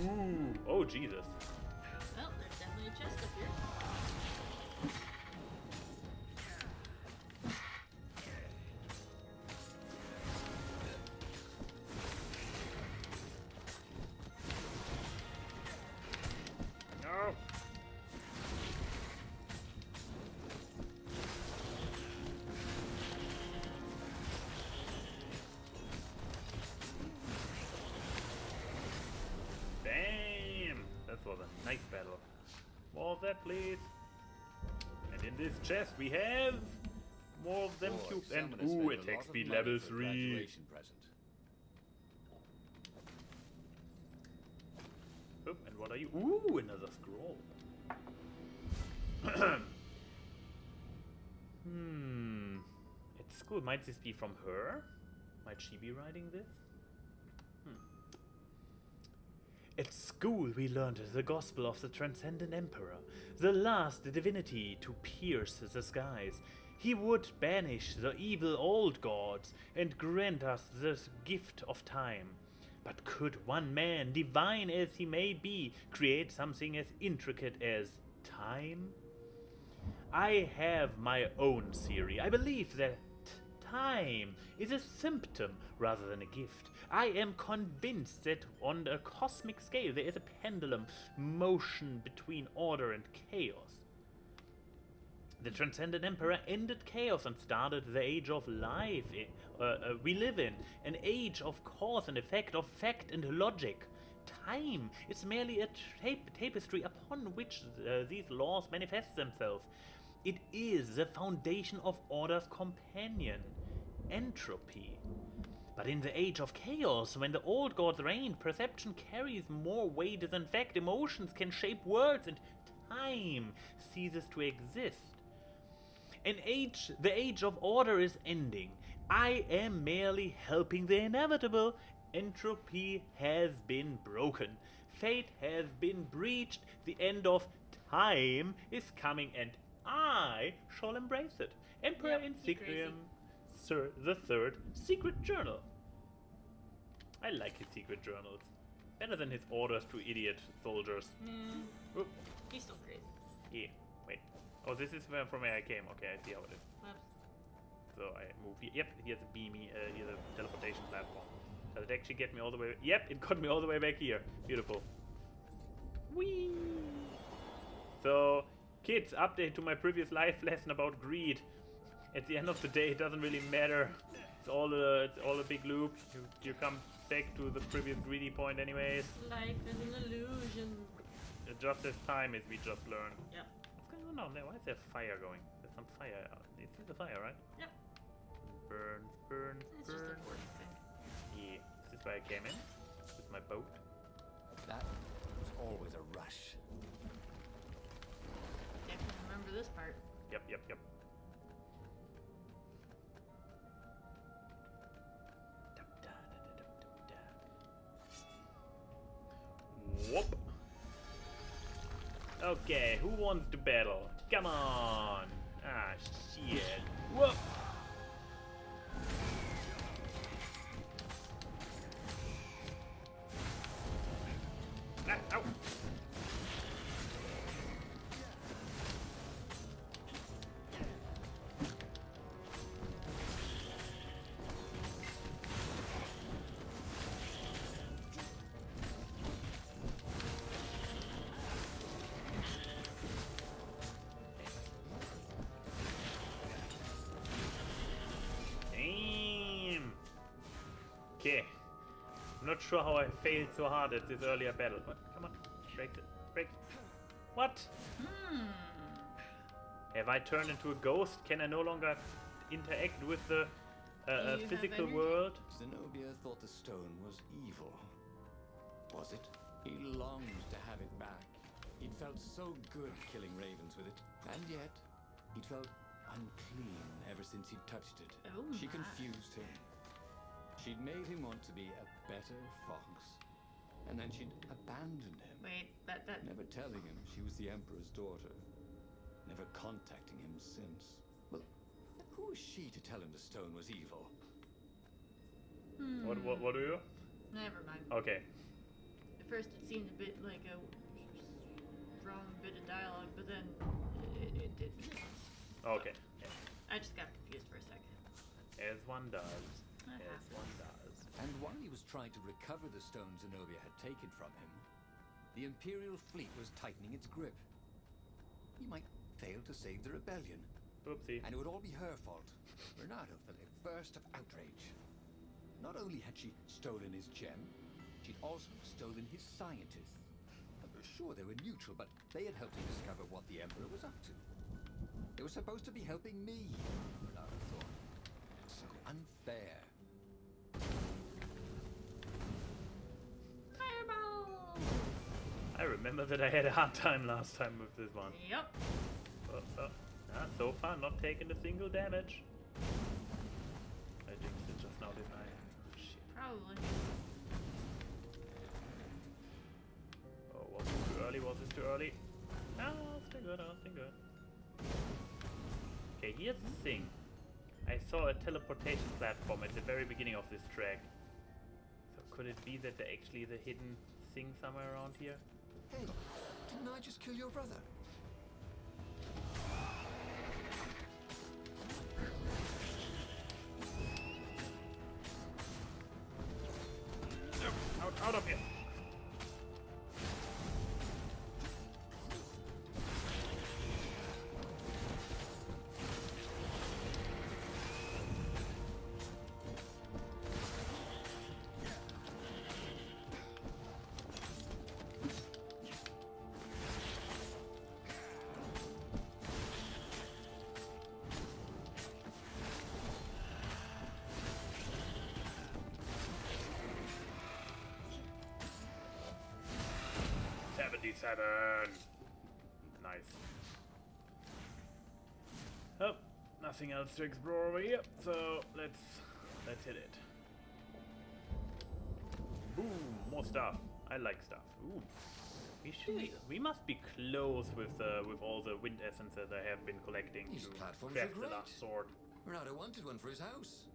Ooh. Oh, Jesus. Well, there's definitely a chest up here. No. Damn. That was a nice battle. More of that, please. And in this chest we have more of them Boy, cubes and Summoners ooh, paid a attack lot of speed money level for a 3. graduation present. Oh, and what are you? Ooh, another scroll. It's cool. Might this be from her? Might she be writing this? At school we learned the gospel of the transcendent emperor, the last divinity to pierce the skies. He would banish the evil old gods and grant us the gift of time. But could one man, divine as he may be, create something as intricate as time? I have my own theory. I believe that time is a symptom rather than a gift. I am convinced that on a cosmic scale there is a pendulum motion between order and chaos. The Transcendent Emperor ended chaos and started the age of life we live in. An age of cause and effect, of fact and logic. Time is merely a tapestry upon which these laws manifest themselves. It is the foundation of order's companion, entropy. But in the age of chaos, when the old gods reigned, perception carries more weight than fact. Emotions can shape worlds, and time ceases to exist. The age of order is ending. I am merely helping the inevitable. Entropy has been broken. Fate has been breached. The end of time is coming, and I shall embrace it. Emperor Insignium, Sir the Third Secret Journal. I like his secret journals. Better than his orders to idiot soldiers. Oop. He's still crazy. Yeah, wait. Oh, this is from where I came. Okay, I see how it is. Whoops. So I move here. Yep, here's a beamy, here's a teleportation platform. Does it actually get me all the way? Yep, it got me all the way back here. Beautiful. Whee! So, kids, update to my previous life lesson about greed. At the end of the day, it doesn't really matter. It's all a big loop. You come back to the previous greedy point anyways. Life is an illusion. Just as time as we just learned. Yep. What's going on down there? Why is there fire going? There's some fire out. This is the fire, right? Yep. Burns, burns, It's just a burns. force thing. Yeah. This is where I came in. With my boat. That was always a rush. Definitely remember this part. Yep, yep, yep. Whoop. Okay, who wants to battle? Come on! Ah, shit. Whoop! Ah, ow! Damn! Okay. I'm not sure how I failed so hard at this earlier battle. What? Come on. Break it. Break it. What? Have I turned into a ghost? Can I no longer interact with the physical energy? world? Zenobia thought the stone was evil. Was it? He longed to have it back. He'd felt so good killing ravens with it. And yet, he'd felt unclean ever since he'd touched it. Oh She my. confused him. She'd made him want to be a better fox. And then she'd abandoned him. Wait, that. Never telling him she was the Emperor's daughter. Never contacting him since. Well, who was she to tell him the stone was evil? What do you? Never mind. Okay. At first it seemed a bit like a wrong bit of dialogue, but then it did. Okay. Yeah. I just got confused for a second. As one does. That As happens. one does. And while he was trying to recover the stone Zenobia had taken from him, the Imperial fleet was tightening its grip. He might fail to save the rebellion, Oopsie. and it would all be her fault. Bernardo felt a burst of outrage. Not only had she stolen his gem, she'd also stolen his scientists. Sure, they were neutral, but they had helped him discover what the Emperor was up to. They were supposed to be helping me, Bernardo thought. So unfair. Fireball! I remember that I had a hard time last time with this one. Yep. So far, not taking a single damage. I jinxed it just now, didn't I? Shit. Probably. Oh, was this too early? Was this too early? No, still good, still good. Okay, here's the thing. I saw a teleportation platform at the very beginning of this track. So could it be that there actually is a hidden thing somewhere around here? Hey, didn't I just kill your brother? Out of here! 27. Nice. Oh, nothing else to explore over here, so let's hit it. Boom, more stuff. I like stuff. Ooh. We must be close with all the wind essence that I have been collecting These to platforms craft are the great. last sword. Renato wanted one for his house.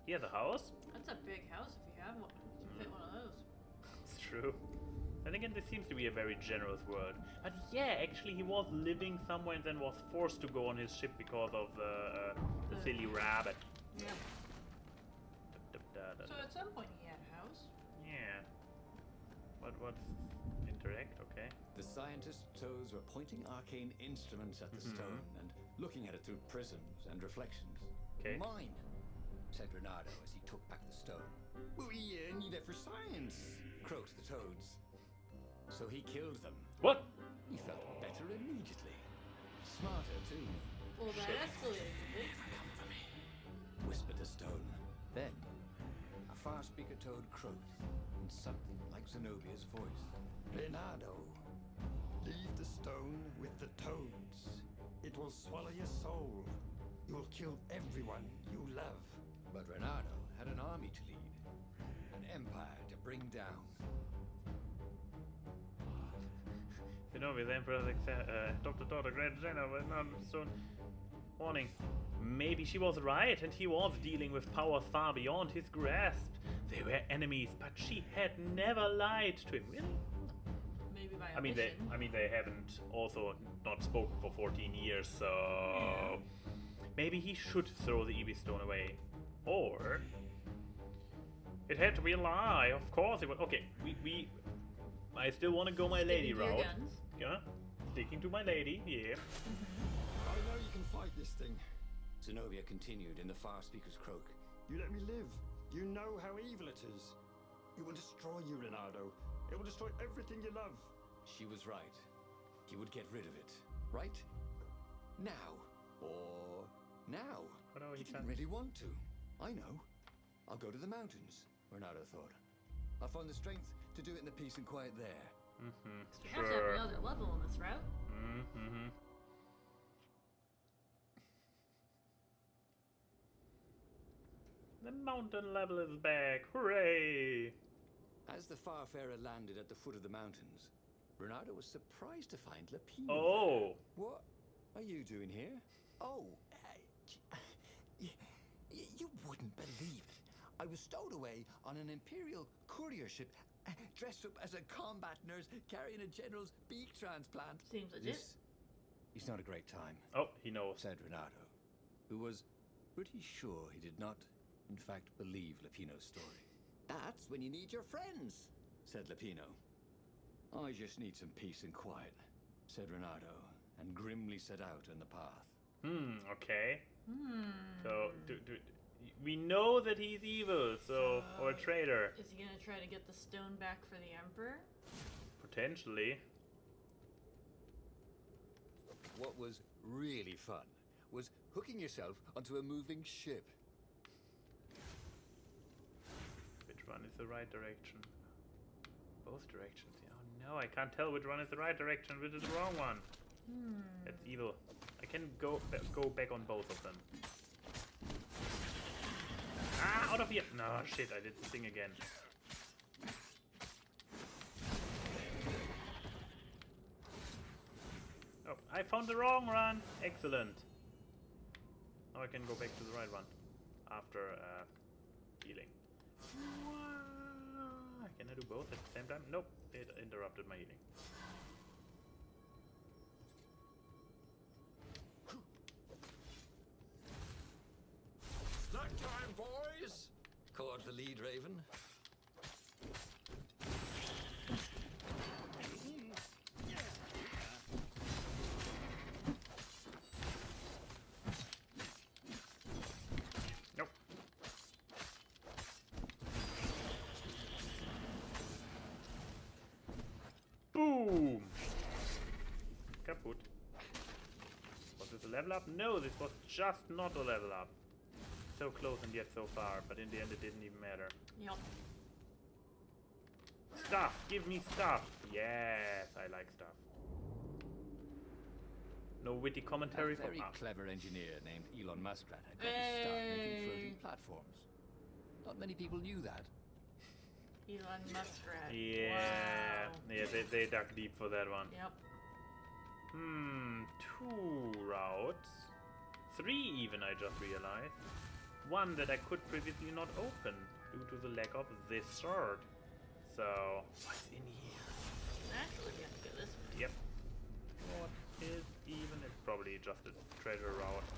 He has a house? That's a big house if you have one. You can fit one of those. It's true. And again, this seems to be a very generous world. But yeah, actually he was living somewhere and then was forced to go on his ship because of the silly rabbit. Yeah. So at some point he had a house. Yeah. What's interact? Okay. The scientist's toes were pointing arcane instruments at the stone and looking at it through prisms and reflections. Okay. Mine, said Renato as he took back the stone. We need it for science, croaked the toads. So he killed them. What? He felt better immediately. Smarter, too. Well, that escalated a bit. Come for me, whispered the stone. Then, a far speaker toad croaked, and something like Zenobia's voice. Renato, leave the stone with the toads. It will swallow your soul. You will kill everyone you love. But Renato had an army to lead, an empire to bring down. Zenobia, the Emperor's adopted daughter, Grand General, but not soon. Warning. Maybe she was right, and he was dealing with powers far beyond his grasp. They were enemies, but she had never lied to him. Really? Maybe by I mean, they haven't also not spoken for 14 years, so maybe he should throw the EV stone away, or it had to be a lie. Of course it was. Okay, I still want to go my lady Sticking to your route. guns. Yeah, sticking to my lady. Yeah. I know you can fight this thing. Zenobia continued in the far speaker's croak. You let me live. You know how evil it is. It will destroy you, Renato. It will destroy everything you love. She was right. He would get rid of it. Right? Now. Or now. But no, He he didn't can't. really want to. I know. I'll go to the mountains, Renato thought. I'll find the strength to do it in the peace and quiet there. Mm-hmm. We have to have another level on this route. Mm-hmm. The mountain level is back. Hooray! As the Farfarer landed at the foot of the mountains, Renato was surprised to find Lapino. Oh! there. What are you doing here? Oh, you wouldn't believe it. I was stowed away on an Imperial courier ship, dressed up as a combat nurse carrying a general's beak transplant. Seems legit. This is not a great time, Oh, he knows. said Renato, who was pretty sure he did not, in fact, believe Lapino's story. That's when you need your friends, said Lapino. I just need some peace and quiet, said Renato, and grimly set out on the path. Okay. So, we know that he's evil, so, or a traitor. Is he gonna try to get the stone back for the Emperor? Potentially. What was really fun was hooking yourself onto a moving ship. Which one is the right direction? Both directions. Oh no, I can't tell which one is the right direction, which is the wrong one. That's evil. I can go back on both of them. Ah, out of here! No, shit, I did the thing again. Oh, I found the wrong one! Excellent. Now I can go back to the right one. After, healing. Can I do both at the same time? Nope, it interrupted my healing. Snack time, boys! Called the lead raven. Nope. Boom! Kaputt. Was this a level up? No, this was just not a level up. So close and yet so far, but in the end it didn't even matter. Yup. Stuff! Give me stuff! Yes, I like stuff. No witty commentary A from very us. clever engineer named Elon Muskrat had got his start making floating Hey. platforms. Not many people knew that. Elon Muskrat. Yeah, Wow. yeah, they dug deep for that one. Yep. 2 routes. 3 even, I just realized. One that I could previously not open due to the lack of this sword. So, what's in here? Actually, we have to go this way. Yep. What is even? It's probably just a treasure route,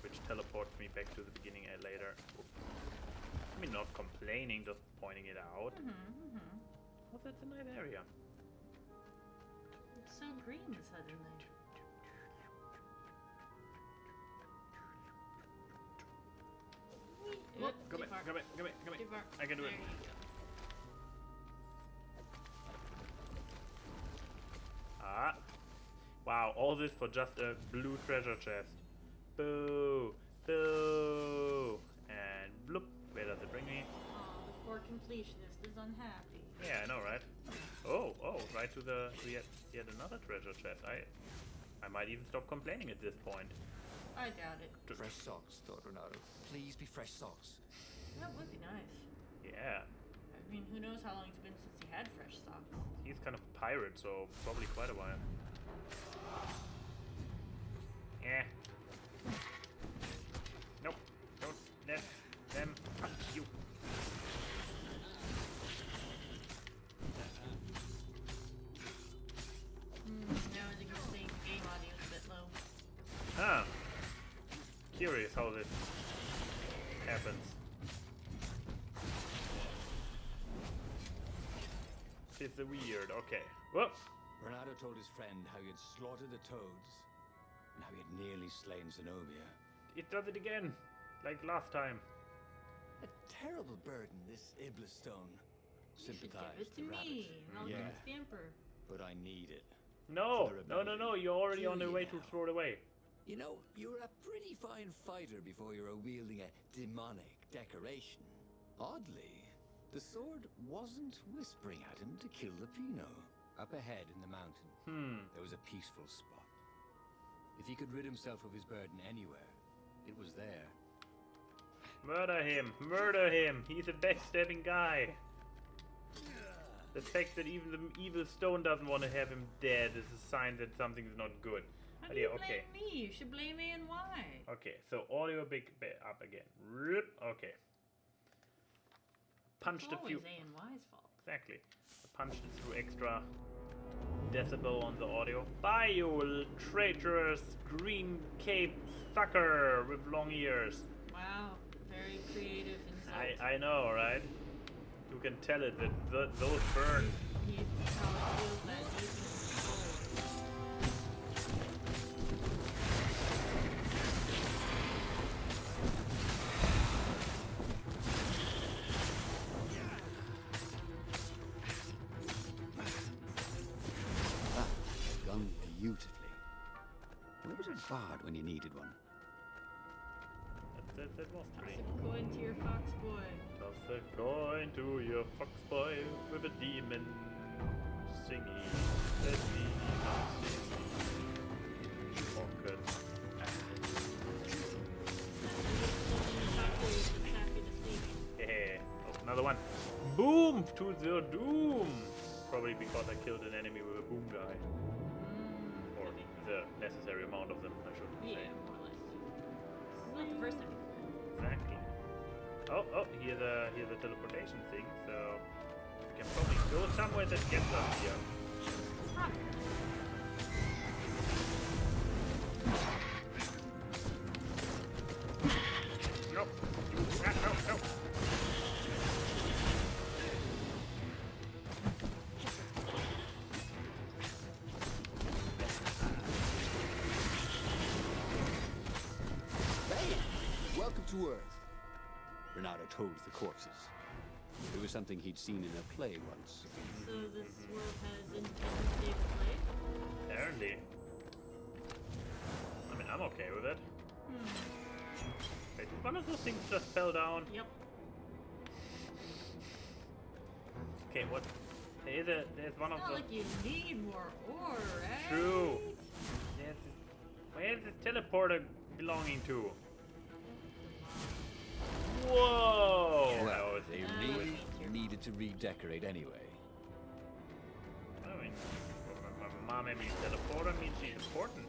which teleports me back to the beginning and later. I mean, not complaining, just pointing it out. Also, it's a nice area. It's so green suddenly. Look, come here, come here, come here, come Too here. far. I can do it. There you go. Ah. Wow, all this for just a blue treasure chest. Boo! Boo! And bloop. Where does it bring me? Oh, the poor completionist is unhappy. Yeah, I know, right? Oh, right to yet another treasure chest. I might even stop complaining at this point. I doubt it. Fresh socks, thought Ronaldo. Please be fresh socks. That would be nice. Yeah, I mean, who knows how long it's been since he had fresh socks. he's kind of a pirate, so probably quite a while. Yeah. Nope. Don't let them touch you. Now I think you're saying the game audio is a bit low. Huh. Curious how this happens. It's weird. Okay. Whoop. Ronaldo told his friend how he had slaughtered the toads, and how he had nearly slain Zenobia. It does it again, like last time. A terrible burden, this Iblis stone. You should give Sympathize it to the me, rabbit. and I'll give Yeah, it to the Emperor. but I need it. No, For the no, no, no. You're already on the Do way you to now? throw it away. You know, you were a pretty fine fighter before you were wielding a demonic decoration. Oddly, the sword wasn't whispering at him to kill the Pino. Up ahead in the mountain, there was a peaceful spot. If he could rid himself of his burden anywhere, it was there. Murder him! Murder him! He's a backstabbing guy. The fact that even the evil stone doesn't want to have him dead is a sign that something's not good. How But do you yeah, blame okay. me? You should blame me and why? Okay, so audio up again. Rip. Okay. Punched It's a few. always A and Y's fault. Exactly. I punched a few extra decibel on the audio. Bye, you traitorous green cape sucker with long ears. Wow, very creative insult. I know, right? You can tell it that those burn. He's how it feels that he's in control. Ah, gone beautifully. Where was a bard when you needed one? That was Toss pretty. a coin to your fox boy. Toss a coin to your fox boy with a demon singing. The demon singing. Pocket. Fox boy is just happy to see me. Yeah. Oh, another one. Boom to the doom. Probably because I killed an enemy with a boom guy. Or the necessary amount of them, I should Yeah, say. more or less. This is not the first time. Exactly. Oh, here's a teleportation thing, so we can probably go somewhere that gets us here. Ah, No. No. Hey! Welcome to Earth. Ronaldo told the corpses. It was something he'd seen in a play once. so this world has Independence Day to play? Apparently. I mean, I'm okay with it. Wait, one of those things just fell down. Yep. Okay, what? There's one of Not the... like you need more ore, right? True. Where's this teleporter belonging to? Whoa! Well, That was they easy. really needed to redecorate anyway. I mean, my mom means teleporter means she's important.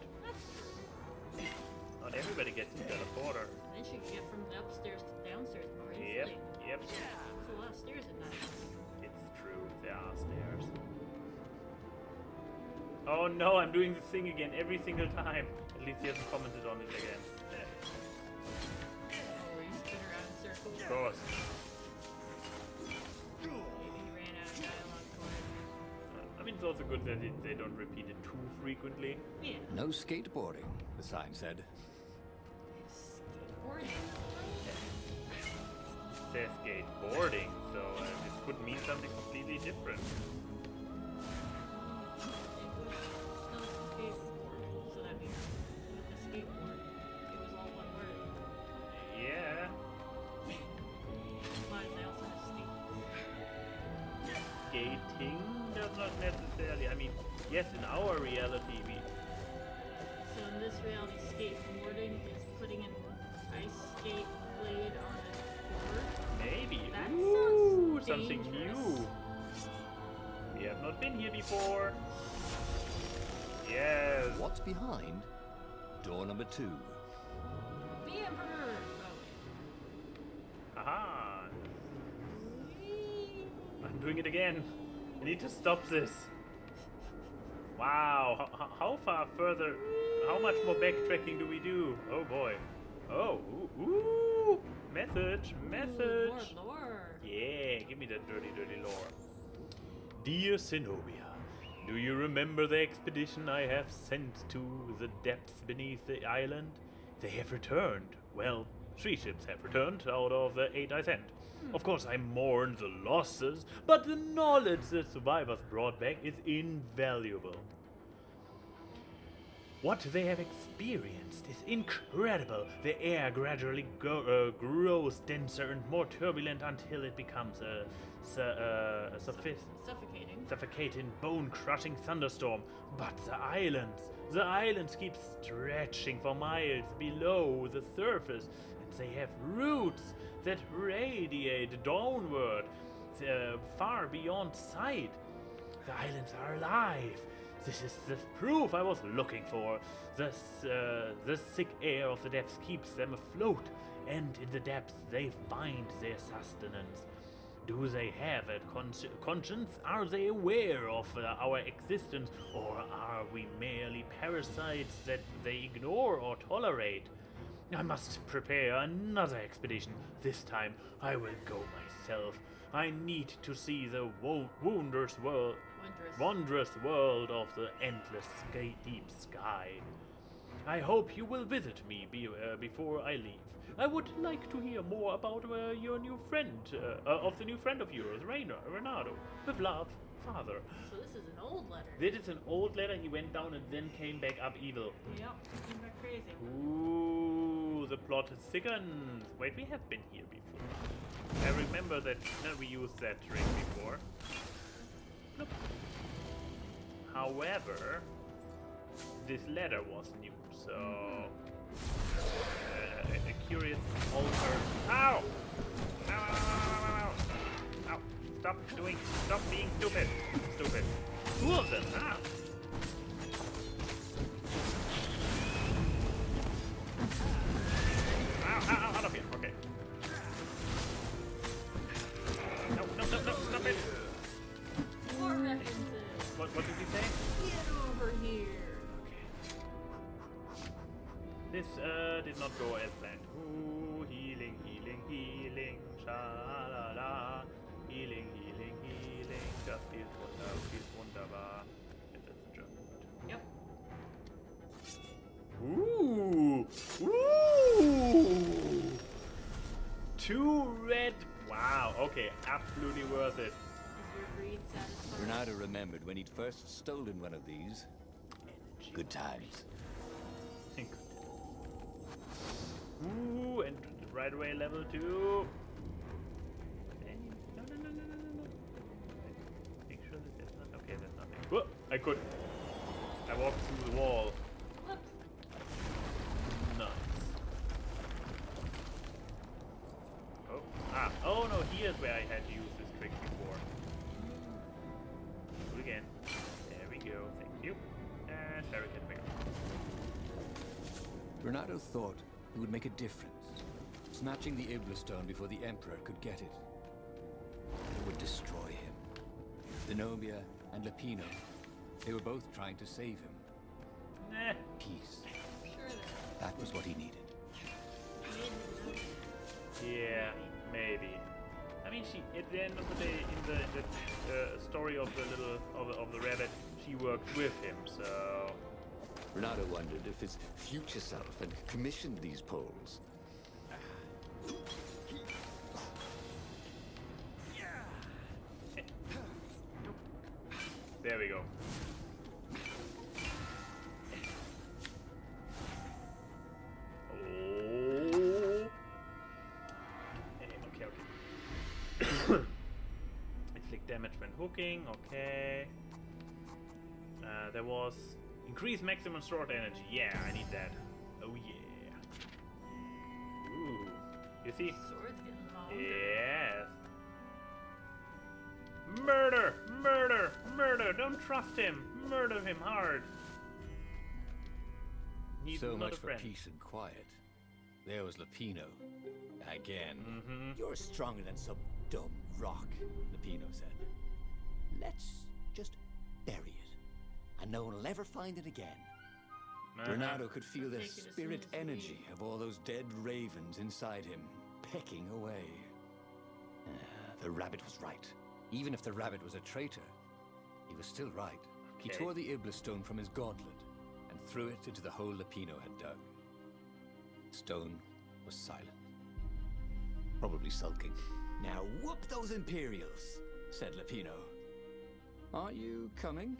Not everybody gets a teleporter. Then she can get from the upstairs to downstairs more Yep, easily. yep. There's a lot of stairs at night. It's true, there are stairs. Oh no, I'm doing this thing again every single time. At least he hasn't commented on it again. Oh, where you spin around in circles. Of course. Maybe he ran out of dialogue for it. I mean, it's also good that they don't repeat it too frequently. Yeah. No skateboarding, the sign said. Skateboarding. It says skateboarding, so this could mean something completely different. It was skateboard, so that means with the skateboard, it was all one word. Yeah. Implies they also have skates. Skating does not necessarily. I mean, yes, in our reality, we. So in this reality, skateboarding is putting an ice skate blade on a board. Maybe. That Ooh, sounds something dangerous. new. We have not been here before. Yes. What's behind door number 2? The Emperor! Aha. Oh, I'm doing it again. I need to stop this. Wow. How far further? How much more backtracking do we do? Oh boy. Oh. Ooh. Message. Message. More lore. Yeah, give me that dirty, dirty lore. Dear Zenobia, do you remember the expedition I have sent to the depths beneath the island? They have returned. Well, 3 ships have returned out of the 8 I sent. Of course, I mourn the losses, but the knowledge the survivors brought back is invaluable. What they have experienced is incredible. The air gradually grows denser and more turbulent until it becomes a suffocating, bone-crushing thunderstorm. But the islands keep stretching for miles below the surface, and they have roots that radiate downward, far beyond sight. The islands are alive. This is the proof I was looking for. The thick air of the depths keeps them afloat, and in the depths they find their sustenance. Do they have a conscience? Are they aware of our existence, or are we merely parasites that they ignore or tolerate? I must prepare another expedition. This time I will go myself. I need to see the wondrous world of the endless deep sky. I hope you will visit me before I leave. I would like to hear more about your new friend, of the new friend of yours, Renato. With love, Father. So this is an old letter. This is an old letter. He went down and then came back up evil. Yep, came back crazy. Ooh, the plot thickens. Wait, we have been here before. I remember that we used that trick before. Look. However, this letter was new, so a curious alter. Ow! Ow! Ow! Ow! Ow! Ow! Stop being stupid! Stupid. 2 of them. Ow! Ow! Out of here. Okay. No! Stop it! More references. What did he say? Get over here. This did not go as planned. Ooh, healing, sha-la-la. Healing, das feels wunderbar. If that's a German word. Ooh! 2 red. Wow, okay, absolutely worth it. Is your greed satisfied? Renato remembered when he'd first stolen one of these. Good times. Ooh, and right away level 2. No. Make sure this Whoa, I couldn't. I walked through the wall. Whoops. Nice. Oh, oh no, here's where I had to use this trick before. Do it again. There we go, thank you. And there we go. Renato thought it would make a difference, snatching the Iblastone before the Emperor could get it. It would destroy him. Zenobia and Lupino, they were both trying to save him. Nah. Peace. Sure That was what he needed. Yeah, maybe. I mean, she at the end of the day, in the story of the little of the rabbit, she worked with him. So Renato wondered if his future self had commissioned these poles. there we go. Okay. Inflict damage when hooking. Okay. There was increase maximum stored energy. Yeah, I need that. Oh yeah. Ooh. You see? Sword's getting longer. Yes. Murder! Murder! Murder! Don't trust him! Murder him hard! He's So not much a for friend. peace and quiet. There was Lupino. Again. Mm-hmm. You're stronger than some dumb rock, Lupino said. Let's just bury it, and no one will ever find it again. Renato could feel the Take it as spirit soon as we- energy of all those dead ravens inside him, pecking away. The rabbit was right. Even if the rabbit was a traitor, he was still right. He Okay. tore the Iblastone from his gauntlet and threw it into the hole Lupino had dug. Stone was silent, probably sulking. Now whoop those Imperials, Said Lupino. Are you coming?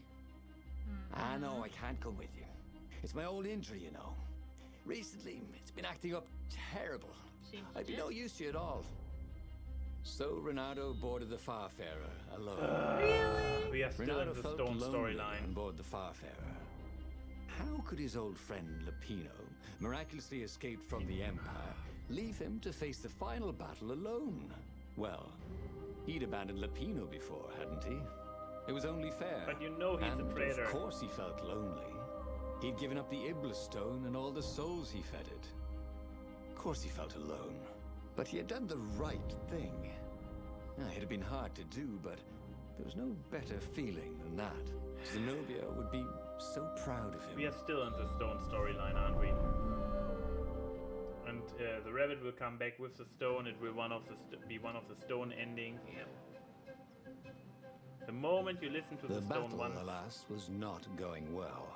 I know I can't come with you. It's my old injury, you know. Recently, it's been acting up terrible. Seems I'd be legit. no use to you at all. So Renato boarded the Farfarer alone. We are still Renato in the felt Stone lonely storyline. on board the Farfarer. How could his old friend Lupino, miraculously escaped from the Empire, leave him to face the final battle alone? Well, he'd abandoned Lupino before, hadn't he? It was only fair. But you know he's a And traitor. of course he felt lonely. He'd given up the Iblastone and all the souls he fed it. Of course he felt alone. But he had done the right thing. It had been hard to do, but there was no better feeling than that. Zenobia would be so proud of him. We are still in the Stone storyline, aren't we? And the rabbit will come back with the stone. It will be one of the Stone endings. Yep. The moment you listen to the, The Stone battle, once, alas, was not going well.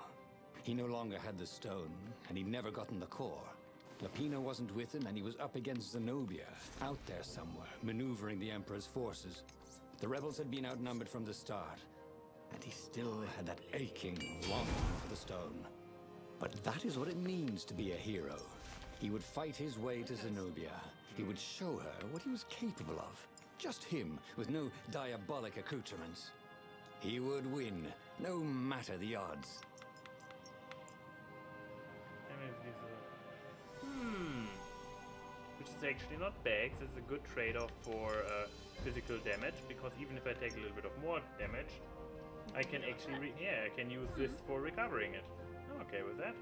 He no longer had the stone, and he'd never gotten the core. Lupino wasn't with him, and he was up against Zenobia, out there somewhere, maneuvering the Emperor's forces. The rebels had been outnumbered from the start, and he still had that aching longing for the stone. But that is what it means to be a hero. He would fight his way to Zenobia. He would show her what he was capable of. Just him, with no diabolic accoutrements. He would win, no matter the odds. Which is actually not bad. This is a good trade-off for physical damage, because even if I take a little bit of more damage, I can actually, I can use this for recovering it. I'm okay with that.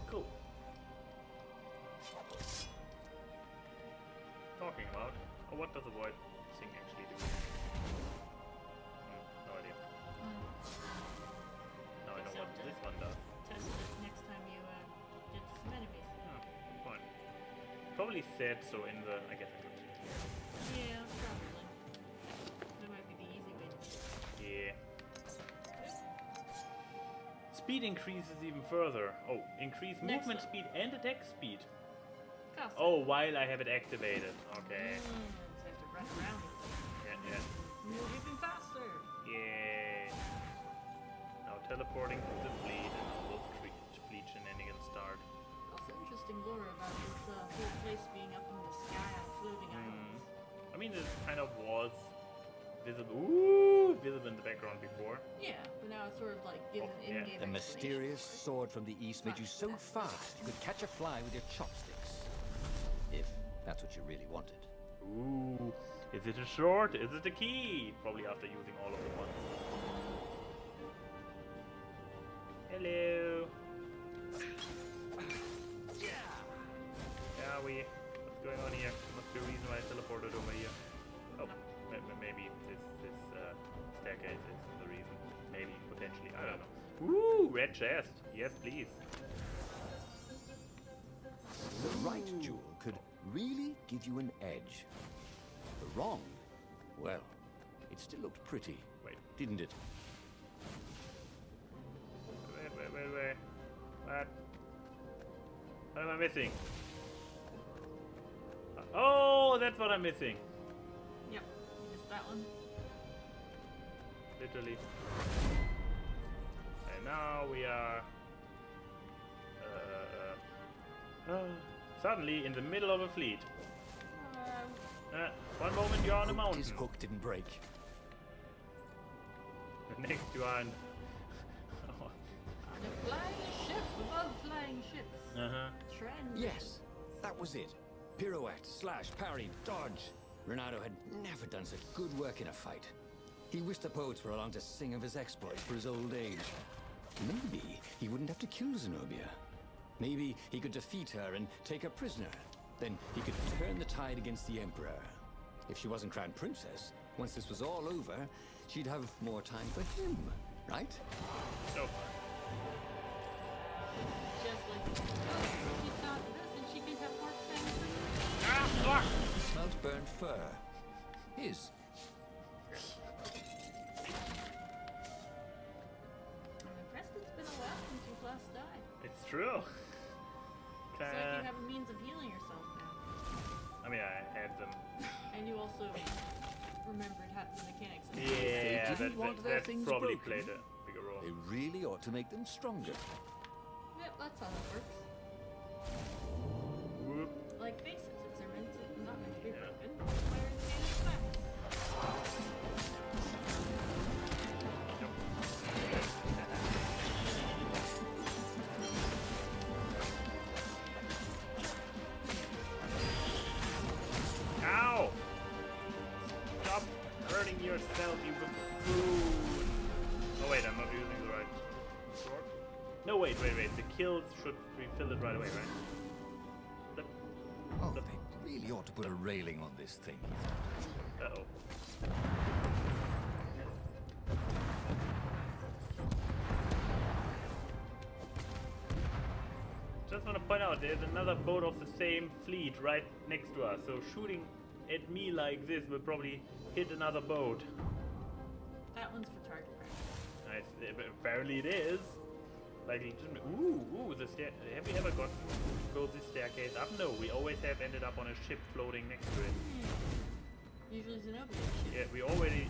Cool. Talking about, what does a void thing actually do? No idea. Now I know what Except, this one does. Test it next time you get some enemies. Oh, fine. Probably said so in the. I guess I could. Yeah, probably. That might be the easy way to do it. Yeah. Speed increases even further. Oh, increase Next movement one. speed and attack speed. Cost. Oh, while I have it activated. Okay. So I have to run around with it. Yeah. Move even faster. Yay. Now teleporting to the fleet and all those fleet shenanigans start. Also interesting lore about this whole place being up in the sky on floating islands. I mean, it kind of was visible. Ooh, visible in the background before. Yeah, but now it's sort of like given Oh, yeah. in-game The mysterious explanation. sword from the east made you so fast you could catch a fly with your chopsticks. If that's what you really wanted. Ooh, is it a sword? Is it a key? Probably after using all of them once. Hello. Yeah, what's going on here? Must be a reason why I teleported over here. Oh, maybe this staircase is the reason. Maybe, potentially, I don't know. Ooh, red chest. Yes, please. The right jewel could really give you an edge. The wrong, well, it still looked pretty, Wait. didn't it? Wait. What? What am I missing? Oh, that's what I'm missing. Yep, missed that one. Literally. And now we are suddenly in the middle of a fleet. One moment you're on a mountain. His hook didn't break. Next you are on. On a flying ship above flying ships. Uh-huh. Trend. Yes, that was it. Pirouette, slash, parry, dodge. Renato had never done such good work in a fight. He wished the poets were along to sing of his exploits for his old age. Maybe he wouldn't have to kill Zenobia. Maybe he could defeat her and take her prisoner. Then he could turn the tide against the Emperor. If she wasn't crowned princess, once this was all over, she'd have more time for him, right? No. Just like, oh, she thought this and she can have more time for me. Ah, fuck! He smelled burnt fur. His. I'm impressed it's been a while since you've last died. It's true. So you have a means of healing yourself now. I mean, I had them. And you also remembered half the mechanics. Of Yeah, didn't want their that things probably broken. played a bigger role. They really ought to make them stronger. Yep, that's how that works. Whoop. Like faces, if they're not meant to be Yeah. broken, why are they made of glass? Ow! Stop hurting yourself, you buffoon! Oh wait, I'm not using the right sword. No, wait. The kills should refill it right away, right? But, Oh, they really ought to put a railing on this thing. uh-oh. Just want to point out, there's another boat of the same fleet right next to us, so shooting at me like this will probably hit another boat. That one's for target practice. Apparently it is. Like, legitimate. Ooh, the stair. Have we ever go this staircase up? No, we always have ended up on a ship floating next to it. Usually Zenobia.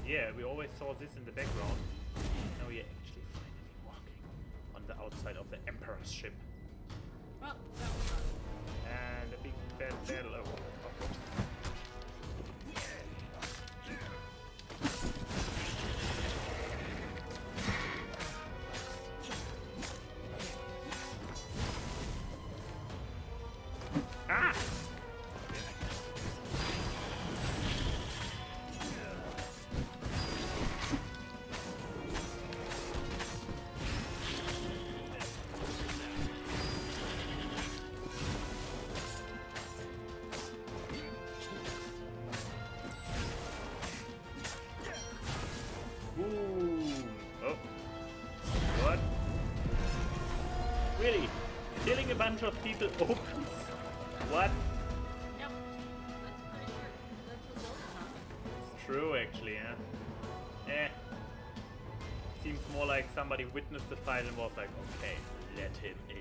Yeah, we always saw this in the background. Now we are actually finally walking on the outside of the Emperor's ship. Well, that was fun. And a big bad battle. Oh, of course. Ah! Ooh. Oh. What? Really? Killing a bunch of people opens? What? Yep. That's pretty sure. That's what's over, huh? It's true, actually, yeah. Seems more like somebody witnessed the fight and was like, okay, let him in.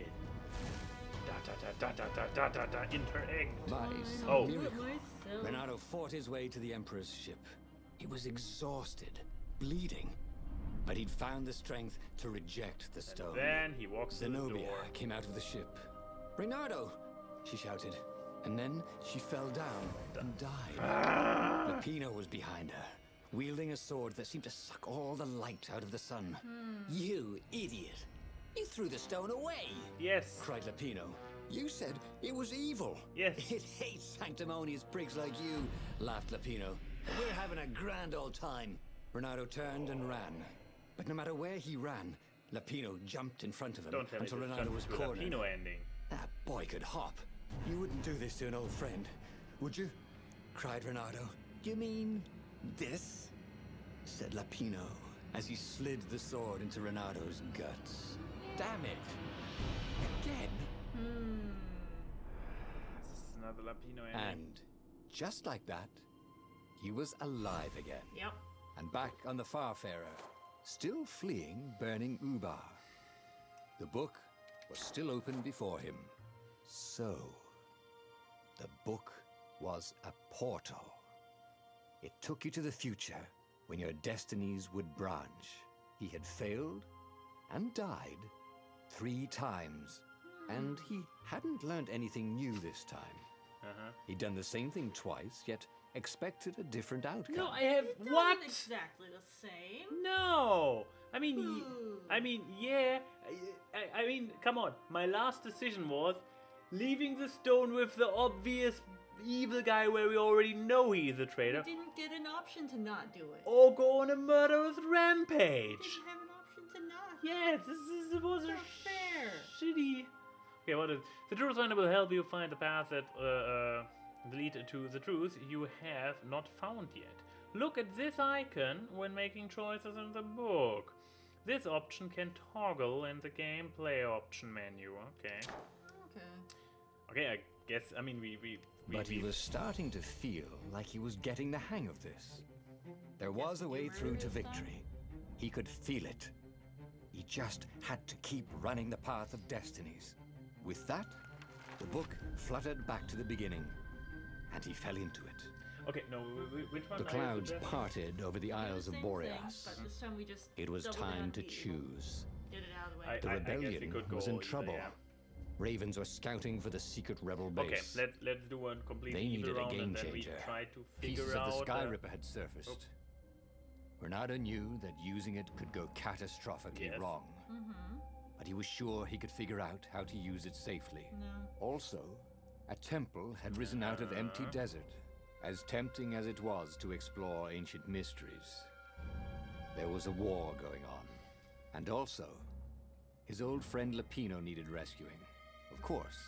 Interact. By some Oh. miracle, Myself. Renato fought his way to the Emperor's ship. He was exhausted, bleeding, but he'd found the strength to reject the stone. Then he walks to the Zenobia door. came out of the ship. Renato, she shouted, and then she fell down and died. Lupino was behind her, wielding a sword that seemed to suck all the light out of the sun. You idiot! You threw the stone away! Yes. Cried Lapino. You said it was evil. Yes. It hates sanctimonious prigs like you, laughed Lapino. We're having a grand old time. Renato turned and ran. But no matter where he ran, Lapino jumped in front of him Don't tell me until this Renato was jumps to a cornered. Latino ending. That boy could hop. You wouldn't do this to an old friend, would you? Cried Renato. You mean this? Said Lapino as he slid the sword into Renato's guts. Damn it! Again? This is another Lapino ending. And just like that, he was alive again. Yep. And back on the Farfarer, still fleeing burning Ubar. The book was still open before him. So, the book was a portal. It took you to the future when your destinies would branch. He had failed and died 3 times, and he hadn't learned anything new this time. He'd done the same thing twice, yet expected a different outcome. No, I have It what? wasn't exactly the same. No. I mean, Ooh. yeah. I mean, come on. My last decision was leaving the stone with the obvious evil guy where we already know he's a traitor, You didn't get an option to not do it. or go on a murderous rampage. You didn't have an option to not. Yes, this was a Not fair. shitty. Okay, what is the truth finder will help you find the path that lead to the truth you have not found yet. Look at this icon when making choices in the book. This option can toggle in the gameplay option menu. Okay. Okay. Okay, I guess. I mean, But he was starting to feel like he was getting the hang of this. There was a way through to victory. He could feel it. He just had to keep running the path of destinies. With that, the book fluttered back to the beginning, and he fell into it. Okay, no, which one? The are you clouds suggesting? parted over the Isles of Same Boreas. thing, but this time we just It was doubled time down to the evil. choose. Get it out of the way. I The guess we rebellion could go was in either, trouble. yeah. Ravens were scouting for the secret rebel base. Okay, let's do a complete They evil needed a round game and then changer. we try to figure Pieces out. of the Sky Ripper had surfaced. Oops. Renato knew that using it could go catastrophically Yes. wrong. But he was sure he could figure out how to use it safely. No. Also, a temple had risen out of empty desert, as tempting as it was to explore ancient mysteries. There was a war going on. And also, his old friend Lapino needed rescuing. Of course,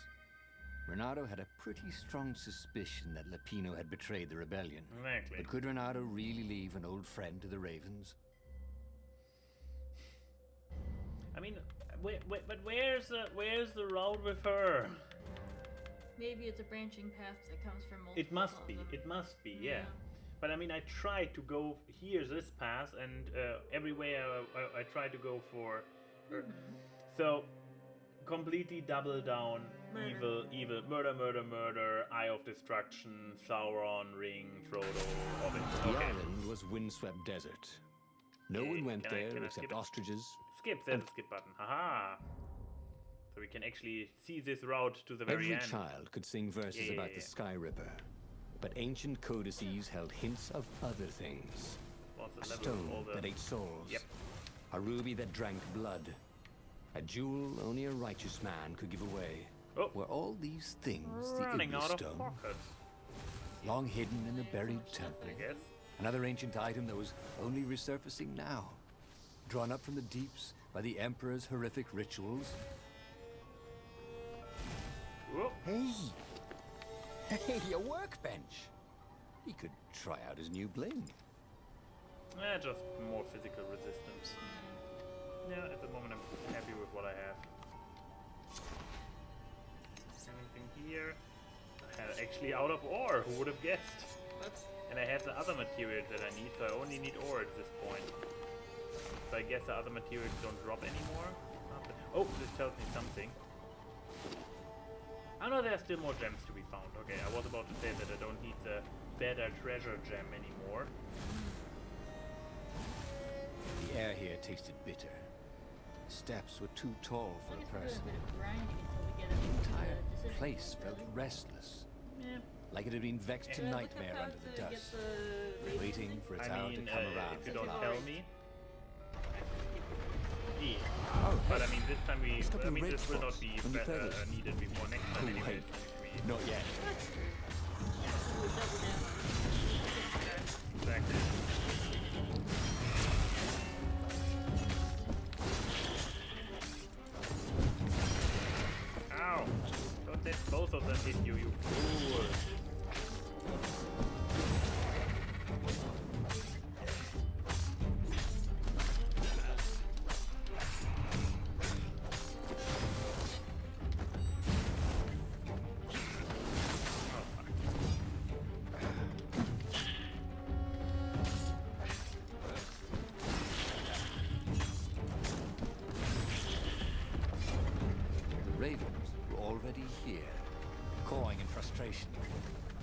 Renato had a pretty strong suspicion that Lapino had betrayed the rebellion. Exactly. But could Renato really leave an old friend to the Ravens? I mean, but where's the road with her? Maybe it's a branching path that comes from multiple. It must of be. them. It must be. Yeah. Yeah. But I mean, I tried to go here this path, and everywhere I tried to go for. So, completely double down. Murder. Evil, murder, Eye of Destruction, Sauron, Ring, Frodo, Hobbit. The Okay. island was windswept desert. No Okay, one went can I there skip except it? ostriches. Skip. There's a skip button. Haha. So we can actually see this route to the very Every end. child could sing verses Yeah, about yeah, the yeah. Sky Ripper. But ancient codices held hints of other things. What's the A level of stone all the... that ate souls. Yep. A ruby that drank blood. A jewel only a righteous man could give away. Oh. Were all these things the Running out of stone, pockets, long hidden in a buried temple? I guess. Another ancient item that was only resurfacing now. Drawn up from the deeps by the Emperor's horrific rituals. Whoa. Hey! Hey, a workbench! He could try out his new bling. Just more physical resistance. Yeah, at the moment I'm happy with what I have. Anything here? I have actually out of ore, who would have guessed? And I have the other materials that I need, so I only need ore at this point. So I guess the other materials don't drop anymore. Oh, this tells me something. Oh no, there's still more gems to be found. Okay, I was about to say that I don't need the better treasure gem anymore. The air here tasted bitter. The steps were too tall for a person. A bit of grinding until we get The up to entire the decision place felt really. restless. Yeah, like it had been vexed to Look up nightmare how under the to get dust, the waiting thing. for its I hour to mean, come around. if you at don't last. tell me. Yeah. Oh, But I mean, this time we. It's got I the mean, red this will not spots be on your feathers. needed before next time. Oh, Anyways. wait. Not yet. Ooh, double damage. Exactly. Ow! Don't let both of them hit you, you fool! The ravens were already here, cawing in frustration.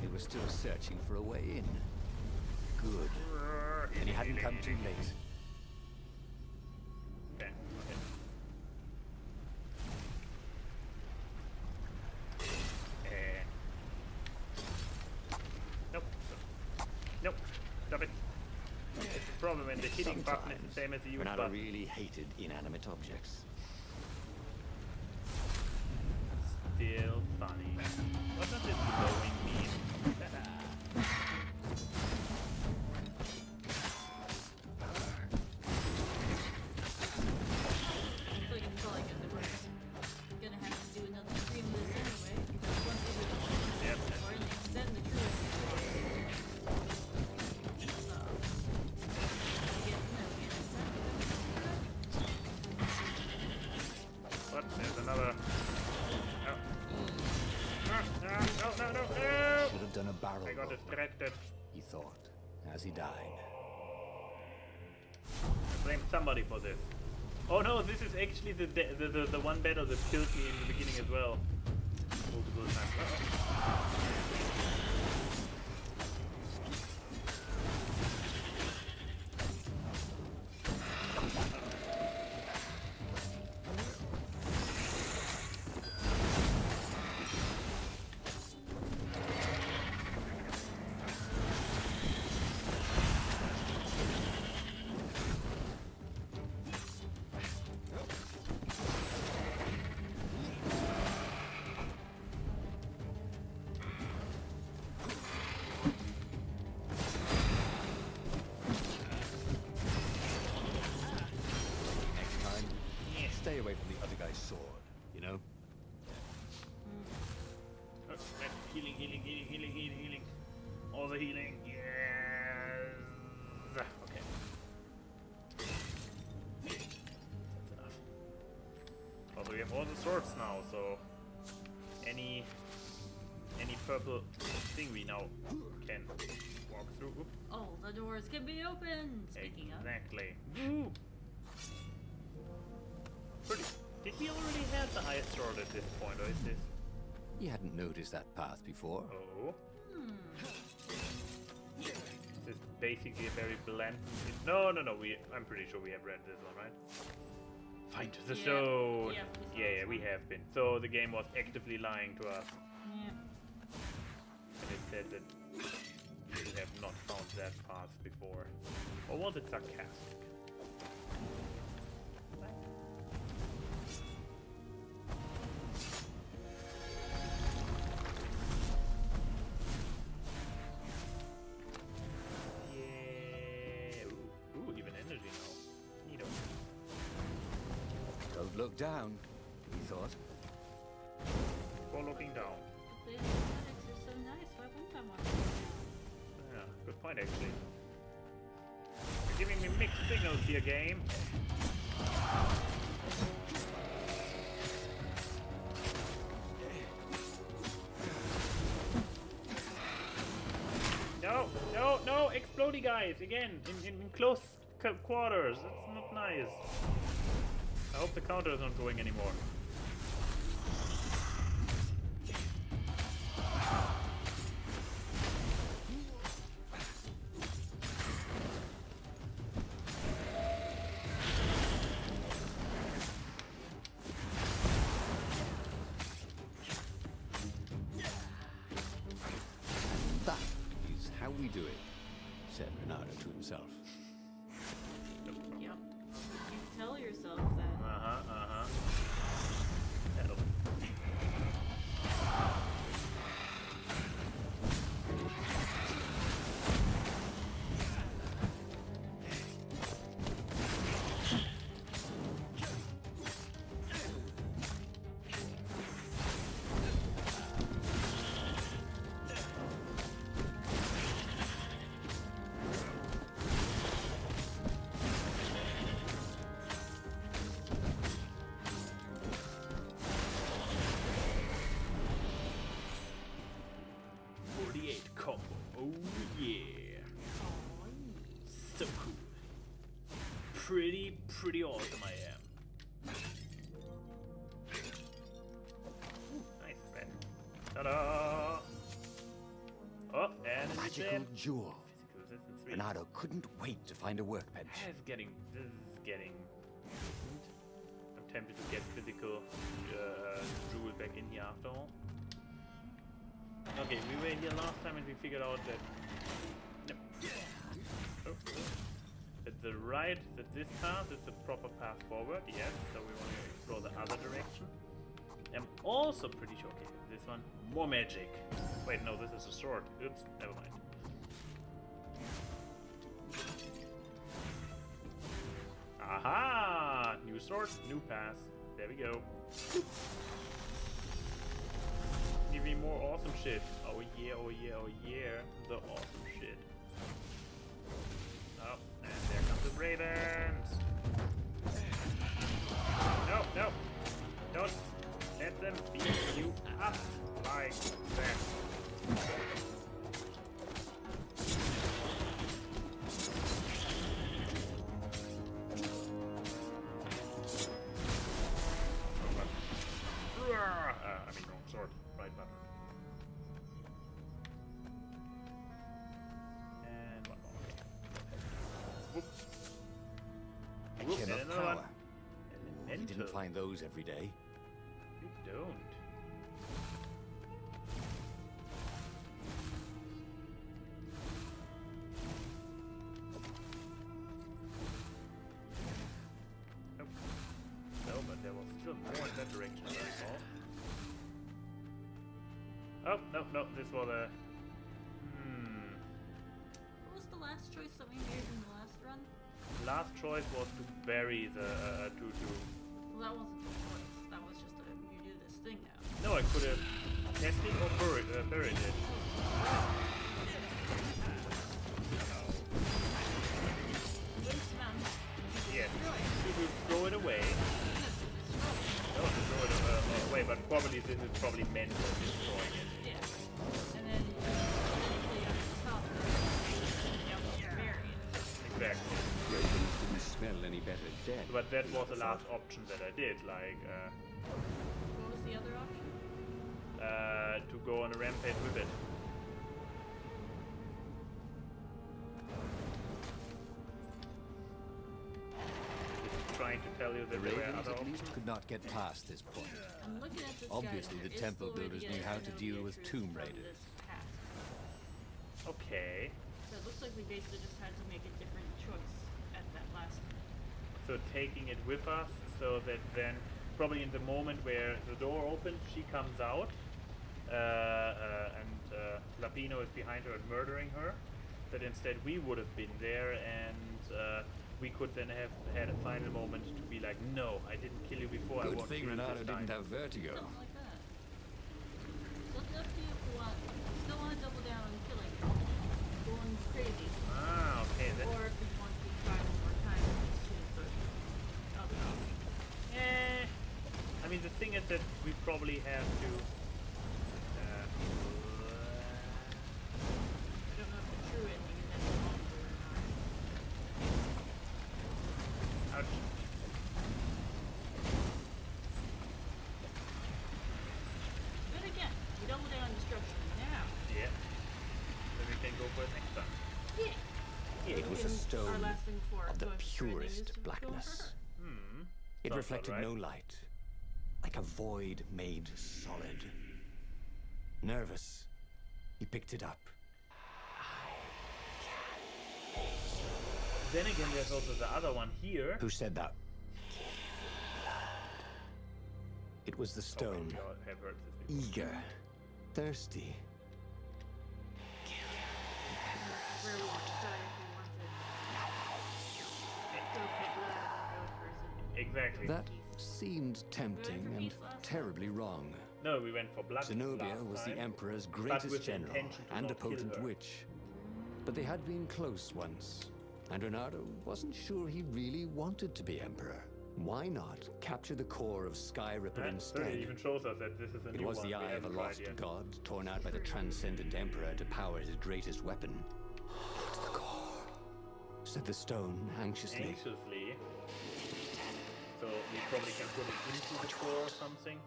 They were still searching for a way in. Good. And he hadn't come too late. Okay, okay. Nope. Nope. Stop it. It's the problem when the hitting button is the same as the use Renato button. really hated inanimate objects. Still funny. What does this glowing mean? It's like I'm calling it the worst. I'm gonna have to do another stream of this anyway, because once we do the Yep. or and extend the truest. So I get What? There's another. Oh. No, no, no, no! Should have done a barrel I got roll, distracted. he thought, as he died. I blame somebody for this. Oh no, this is actually the one battle that killed me in the beginning as well. Multiple times. Uh-oh. Next time, stay away from the other guy's sword, you know? Oh, healing, healing, healing, healing, healing, healing. All the healing. Yes. Okay. That's enough. Also, we have all the swords now, so any purple thing we now can walk through. Oop. all the doors can be opened. Speaking of. Exactly. Woo! Pretty. Did we already have the highest sword at this point, or is this? He hadn't noticed that path before. Oh. This is basically a very bland. No, no, no. I'm pretty sure we have read this one, right? Find the Yeah. stone. Yeah, we saw Yeah, this we one. have been. So the game was actively lying to us, Yeah. and it said that you have not found that path before. Or was it sarcastic? Yeah. Ooh, even energy now. Neato. Don't look down, he thought. Before looking down. The aesthetics are so nice. Why wouldn't I want to? Yeah, good point actually. You're giving me mixed signals here, game. No, no, no! Explodey guys again in close quarters. That's not nice. I hope the counter is not going anymore. himself. Yep. You tell yourself that. Hello. Combo. Oh yeah. So cool. Pretty awesome I am. Ooh, nice red. Ta-da! Oh, and it's Magical dead. jewel. Physical resistance 3. Renato couldn't wait to find a workbench. This is getting. I'm tempted to get physical jewel back in here after all. Okay, we were here last time and we figured out that. No. Oh. That this path is the proper path forward, yes, so we want to explore the other direction. I'm also pretty sure, okay, this one, more magic. Wait, no, this is a sword. Oops, never mind. Aha! New sword, new path. There we go. Give me more awesome shit. Oh yeah, oh yeah, oh yeah. The awesome shit. Oh, and there comes the ravens. No, no. Don't let them beat you up like that. I mean, wrong sword. Right button. And one more. Whoop. A Whoop, gem and of another power. one. You Elemental. didn't find those every day. You don't. Nope. No, but there was still more in that direction as I recall. Oh, no, this was a... What was the last choice that we made in the last run? Last choice was to bury the... Well, that wasn't the choice. That was just you do this thing now. No, I could have tested or buried it. Yes, you could throw it away. No, to throw it away, but probably this is probably meant for destroying it. Yeah. And then eventually at the top, bury it. Exactly. Ravens didn't smell any better dead. But that was the last option that I did, like, What was the other option? to go on a rampage with it. Just trying to tell you The that there were Ravens other at options. least could not get past this point. I'm looking at this Obviously, guy, the temple builders knew how to deal with tomb raiders. Okay. So it looks like we basically just had to make a different choice at that last. So taking it with us, so that then probably in the moment where the door opens, she comes out, and Lapino is behind her and murdering her. That instead we would have been there, and we could then have had a final moment to be like, no, I didn't kill you before. I Good won't thing kill you Renato this time. didn't have vertigo. Something like that. So it's up to you if you want. Still want to double down on killing, going crazy, Ah, okay. Then. or if you want to try one more time and just choose the other option. I mean, the thing is that we probably have to. I don't know if the true ending is any longer or not. Ouch. But again, we double down on destruction now. Yeah. Then we can go for it next time. Yeah. It was a stone Our last thing before of the going for ending is purest to go for blackness. her. It Sounds reflected about no right. light, like a void made solid. Nervous, he picked it up. then again, there's also the other one here. Who said that? It was the stone. We all have heard this before. Eager. Thirsty. Where we decide if we want to go for blood or go for some Exactly. That seemed tempting and terribly wrong. No, we went for blood. Zenobia last was the time, Emperor's but greatest with the general intention to and a not kill potent her. witch. But they had been close once, and Renato wasn't sure he really wanted to be Emperor. Why not capture the core of Sky Ripper It instead? even shows us that this is a It new was one. the we eye of a haven't lost tried yet. god, torn out by the transcendent Emperor to power his greatest weapon. It's the core, said the stone anxiously. Anxiously. So we probably can put it into the core or something.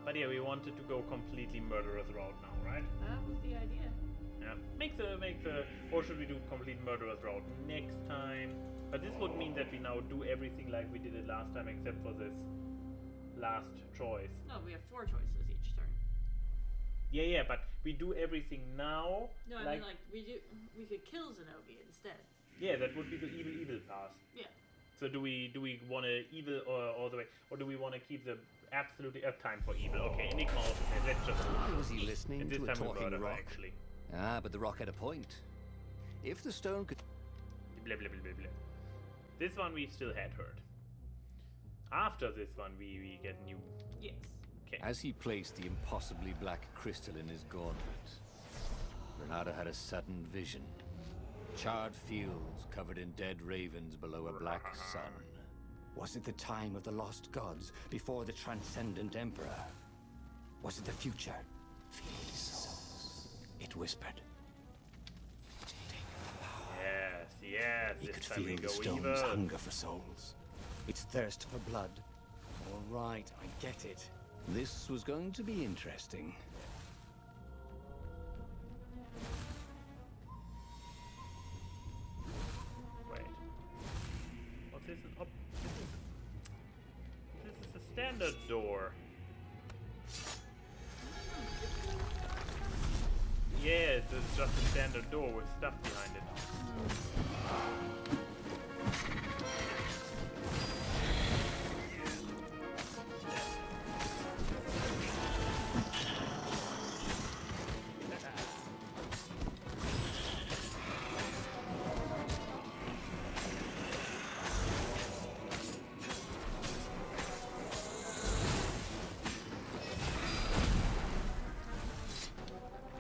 But yeah, we wanted to go completely murderous route now, right? That was the idea. Yeah. Make the or should we do complete murderous route next time? But this would mean that we now do everything like we did it last time, except for this last choice. No, we have 4 choices each turn. Yeah, but we do everything now. No, I mean like we could kill Zenobia instead. Yeah, that would be the evil path. Yeah. So do we want to evil or all the way, or do we want to keep the absolutely time for evil? Okay, Enigma also said, let's just. Why was he listening And this to a time we talking murder her, rock? actually. Ah, but the rock had a point. If the stone could... Blah, blah, blah, blah, blah. This one we still had heard. After this one we get new. Yes. Okay. As he placed the impossibly black crystal in his gauntlet, Renato had a sudden vision. Charred fields covered in dead ravens below a black sun. Was it the time of the lost gods before the transcendent emperor? Was it the future? Feed his souls, it whispered. Yes, He this could time we feel go the stone's evil. hunger for souls, its thirst for blood. All right, I get it. This was going to be interesting. Wait. What's this? Oh, this is a standard door. Yes, it's just a standard door with stuff behind it.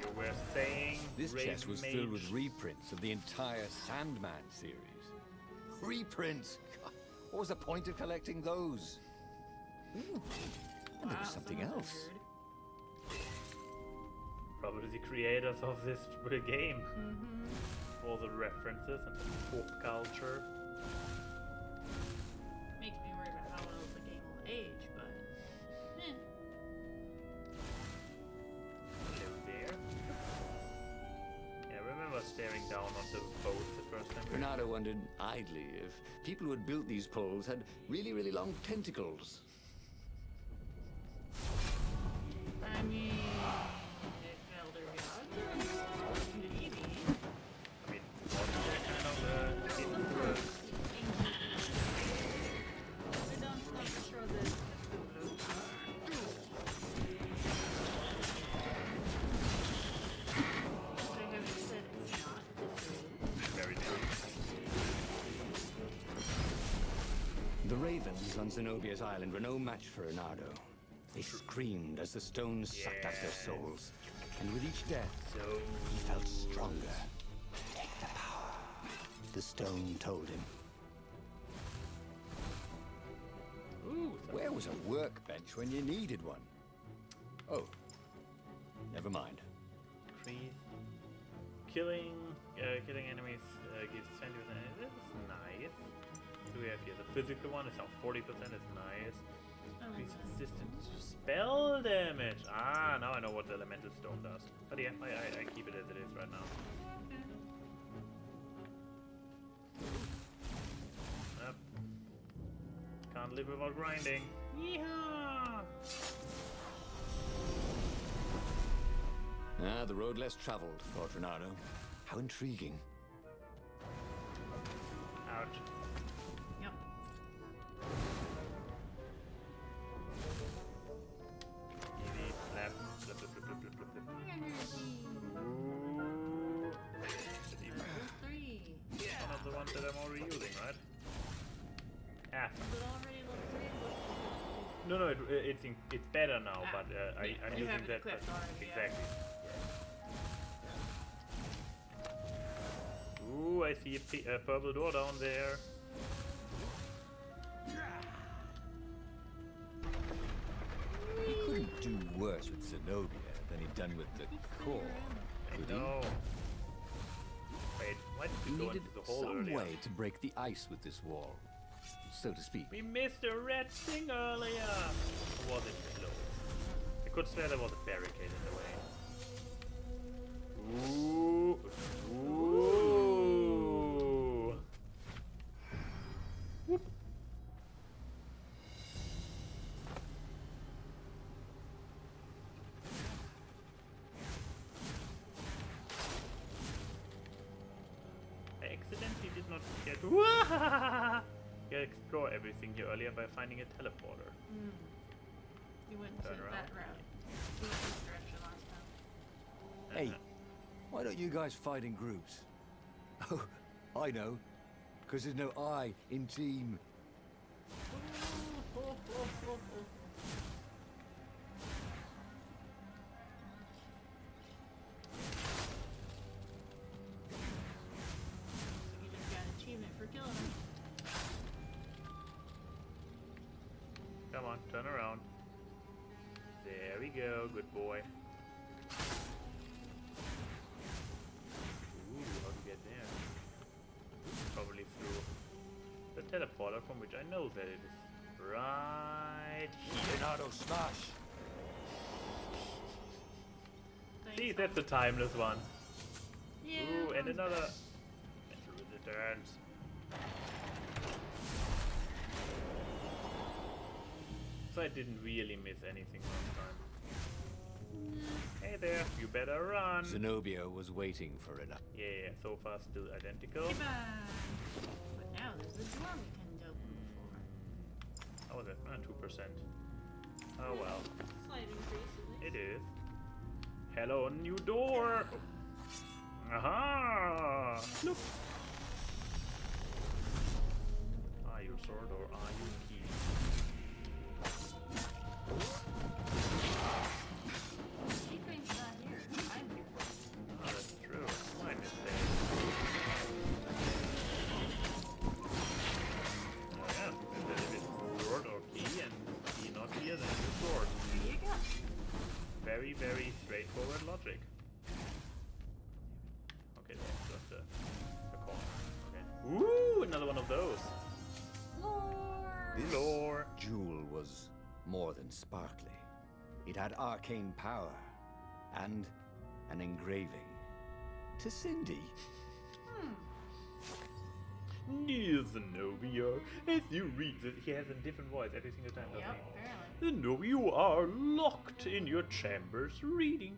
You were saying This chest was filled with Mage. reprints of the entire Sandman series. Reprints? What was the point of collecting those? Ooh, and there was something sounds else. weird. Probably the creators of this game. All the references and pop culture. Makes me worry about how well the game will age, but Hello there. Yeah, I remember staring down on the boats the first time. Renato wondered idly if people who had built these poles had really, really long tentacles. I mean, they failed their gods. Maybe. I mean, what is that kind of hidden world? We don't have to throw this at the blue. But I haven't said it's not. It's Very different. The ravens on Zenobia's island were no match for Renato. They screamed as the stones sucked out their souls. And with each death, So he felt stronger. Take the power, the stone told him. ooh, Where was a workbench when you needed one? Oh, never mind. increase. Killing enemies gives 20%. This is nice. What do we have here? The physical one is now 40%. Is nice. Increase resistance to spell damage. Ah, now I know what the elemental stone does. But yeah, I keep it as it is right now. Yep. Can't live without grinding. Yeehaw! Ah, the road less traveled, thought Renato. How intriguing. that I'm already using, right? Ah. Is it already level 3? No, it's better now, but I'm you using have it that. equipped already, yeah. Exactly. Ooh, I see a purple door down there. He couldn't do worse with Zenobia than he'd done with the core, could he? No. Wait, why did He we go needed into the hole some earlier? way to break the ice with this wall, so to speak. We missed a red thing earlier! Or was it close? I could swear there was a barricade in the way. Ooh! Ooh! Whoop. I accidentally did not get to explore everything here earlier by finding a teleporter. You went to Turn around. that route. You went this direction last time. Hey, why don't you guys fight in groups? Oh, I know. Because there's no I in team. You just got an achievement for killing him. Come on, turn around. There we go, good boy. Ooh, how to get there? Probably through the teleporter, from which I know that it is right here. Leonardo smash! See, that's a timeless one. Yeah. Ooh, and that one's another bad. metal resistance. So I didn't really miss anything last time. Hey there, you better run. Zenobia was waiting for it. Yeah, so far still identical. Goodbye. But now there's a door we can go for. How was it? 2%. Oh well. Slight increase at least. It is. Hello, new door! Aha! Look! Are you sword or are you key? Secret's not here. I'm here. Oh, that's true. My mistake. Oh yeah, if it's sword or key and key not here, then it's sword. There you go. Very, very straightforward logic. Okay, that's just a corner. Okay. Ooh, another one of those. Lord. This Lore. jewel was more than sparkly. It had arcane power and an engraving. To Cindy. Dear Zenobia, as you read this, he has a different voice every single time, doesn't Yep, he? apparently. Zenobia, you are locked in your chambers, ready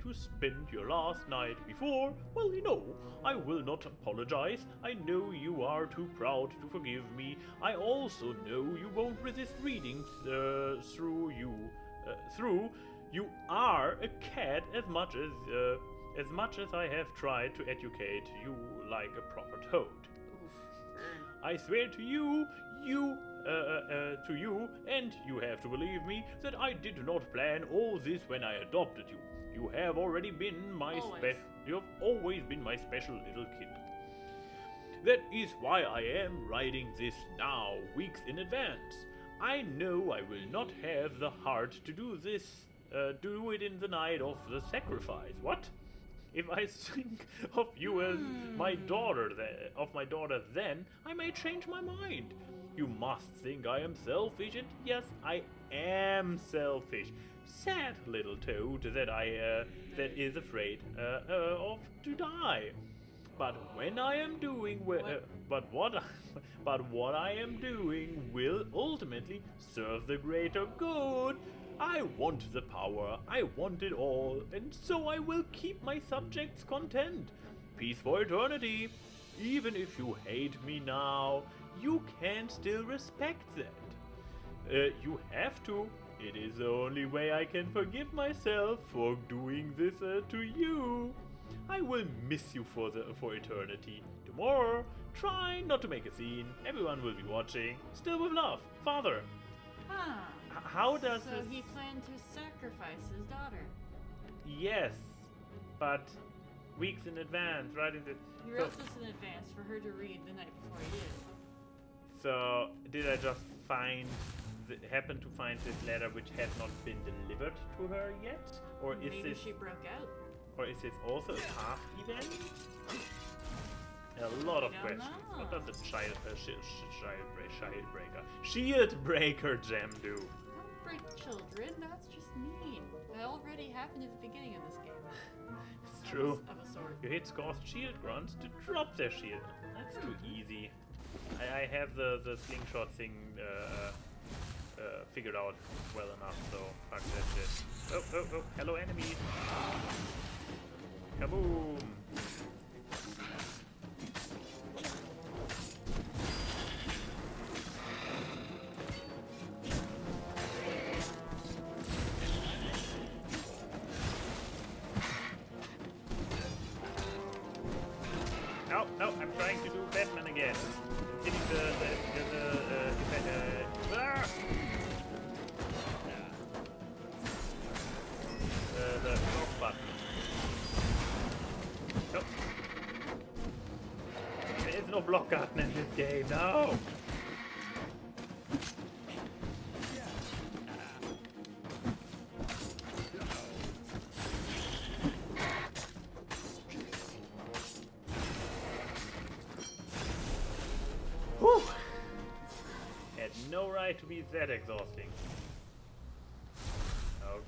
to spend your last night before. Well, I will not apologize. I know you are too proud to forgive me. I also know you won't resist reading through you. You are a cat as much as I have tried to educate you like a proper toad. I swear to you, and you have to believe me, that I did not plan all this when I adopted you. You have already been you have always been my special little kid. That is why I am writing this now, weeks in advance. I know I will not have the heart to do it in the night of the sacrifice. What? If I think of you as my daughter, then I may change my mind. You must think I am selfish, and yes, I am selfish. Sad little toad that is afraid to die. But when I am doing what I am doing will ultimately serve the greater good. I want the power, I want it all, and so I will keep my subjects content. Peace for eternity. Even if you hate me now, you can still respect that. You have to. It is the only way I can forgive myself for doing this to you. I will miss you for eternity. Tomorrow, Try not to make a scene. Everyone will be watching. Still with love. Father. Huh. How does So this... he planned to sacrifice his daughter. Yes, but weeks in advance, right in the... He wrote this in advance for her to read the night before he did. So, did I just happen to find this letter which had not been delivered to her yet? Or is Maybe this... she broke out. Or is this also a past event? A lot of I don't questions. know. What does the shield breaker gem do? Don't break children, that's just mean. That already happened at the beginning of this game. It's true. Of a sort. You hit Score's shield grunts to drop their shield. That's too easy. I have the slingshot thing figured out well enough, so fuck that shit. Oh, oh, oh, hello enemies. Kaboom! No, no, I'm trying to do Batman again. Hitting the block button. Nope. There is no block button in this game, no! Whew! Had no right to be that exhausting.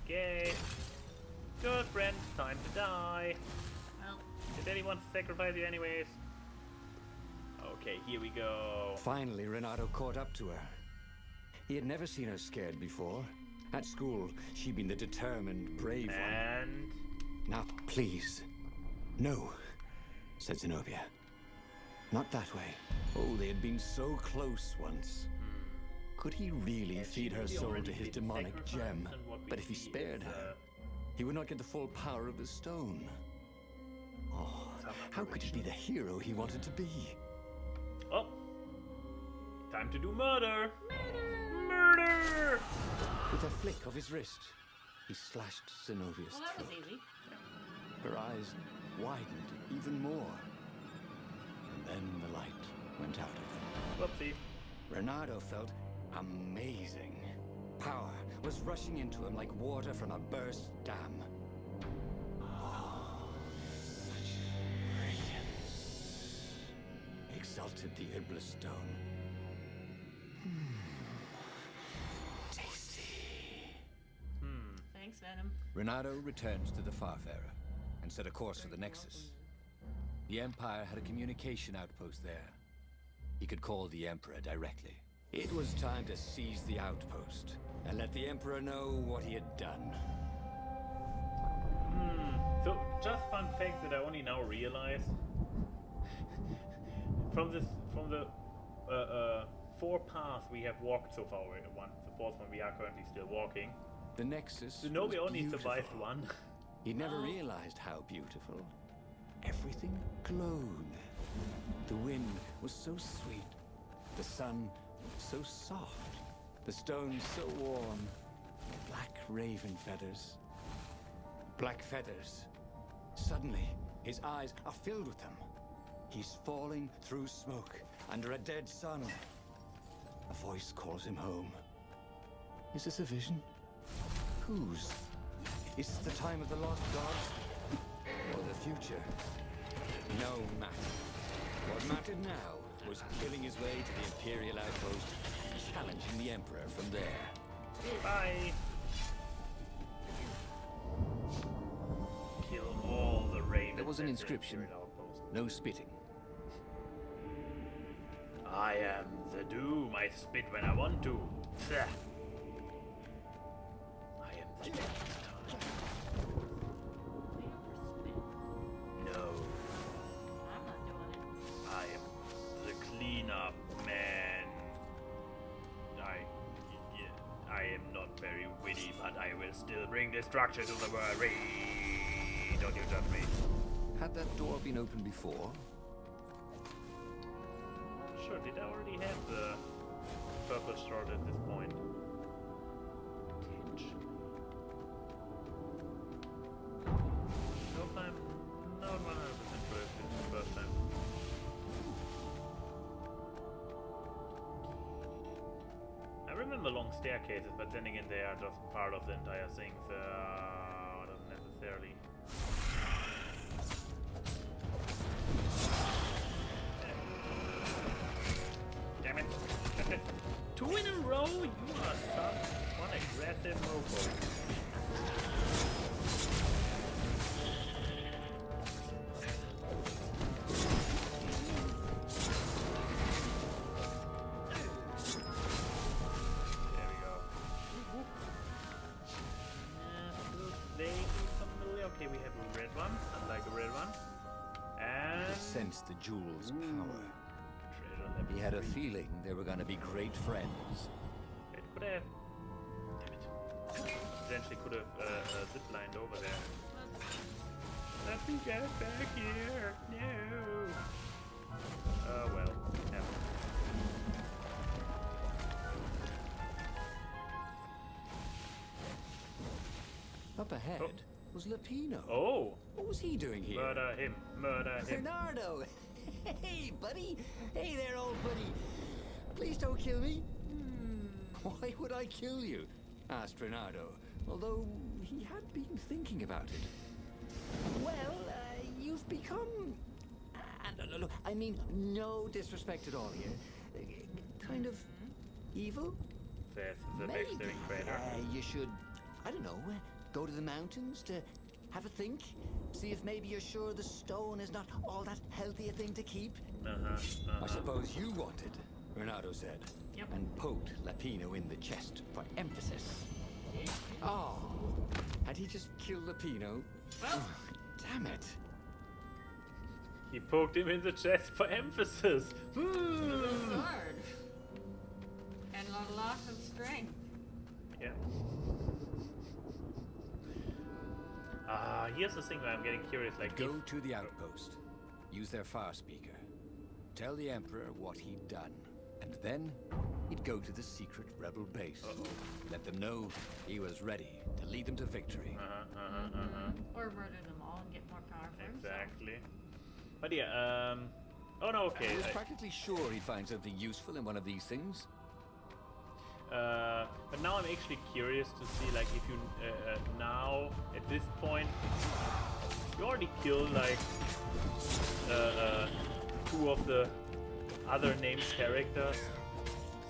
Okay. Good friend, time to die. Well, Did anyone sacrifice you anyways? Okay, here we go. Finally, Renato caught up to her. He had never seen her scared before. At school, she'd been the determined, brave one. And... Now, please. No, said Zenobia. Not that way. Oh, they had been so close once. Could he really Had she feed her really soul already to his been demonic sacrificed? gem? And what we But if he see spared is, her, he would not get the full power of the stone. Oh, how could he be the hero he wanted to be? Oh! Time to do murder! Murder! With a flick of his wrist, he slashed Zenobia's well, that was throat. easy. Her eyes widened even more. And then the light went out of them. Whoopsie. Renato felt amazing. Power was rushing into him like water from a burst dam. Oh, such brilliance. Exulted the Iblis stone. Tasty. Thanks, Venom. Renato returned to the Farfarer and set a course for the Nexus. The Empire had a communication outpost there. He could call the Emperor directly. It was time to seize the outpost and let the Emperor know what he had done. So, just fun fact that I only now realize. from the 4 paths we have walked so far, the 4th one we are currently still walking. The Nexus Zenobia was only beautiful. survived one. He never realized how beautiful. Everything glowed. The wind was so sweet. The sun so soft. The stones so warm. Black raven feathers. Black feathers. Suddenly, his eyes are filled with them. He's falling through smoke under a dead sun. A voice calls him home. Is this a vision? Whose? Is this the time of the lost gods? Or the future? No matter. What mattered now was killing his way to the Imperial outpost, challenging the Emperor from there. Bye! Kill all the ravens. There was an at the inscription. Imperial outpost. No spitting. I am the doom. I spit when I want to. Pfft. I am the next time. No, I'm not doing it. I am the cleanup man. I am not very witty, but I will still bring destruction to the world. Don't you judge me. Had that door been open before? did I already have the purple sword at this point? Tinge. Nope, I'm not 100% sure if this is the first time. I remember long staircases, but then again they are just part of the entire thing, so not necessarily. Damn it! 2 in a row? You are such one aggressive mofo. There we go. Vaguely familiar. Okay, we have a red one. I like a red one. And Sensed the jewel's power. treasure level He had a 3. feeling they were going to be great friends. It could have. Damn it. Potentially could have ziplined over there. Let me get back here. No. Well. Yeah. Up ahead Oh. was Lapino. Oh! What was he doing here? Murder him. Murder him. Bernardo! Hey, buddy! Hey there, old buddy! Please don't kill me! Why would I kill you? Asked Bernardo, although he had been thinking about it. Well, you've become... look, I mean, no disrespect at all here. Kind of evil? Says the Maybe backstabbing traitor. you should, I don't know, go to the mountains to have a think? See if maybe you're sure the stone is not all that healthy a thing to keep? I suppose you wanted, Renato said. Yep. And poked Lapino in the chest for emphasis. Oh, had he just killed Lapino? Well, Damn it. He poked him in the chest for emphasis. the sword. And a lot of strength. Yeah. Here's the thing where I'm getting curious, like Go to the outpost. Use their far speaker. Tell the Emperor what he'd done. And then he'd go to the secret rebel base. Let them know he was ready to lead them to victory. Or murder them all and get more power for himself. Exactly. But yeah, oh no, okay. He was practically sure he'd find something useful in one of these things. But now I'm actually curious to see, like, if you now at this point you already killed like 2 of the other named characters,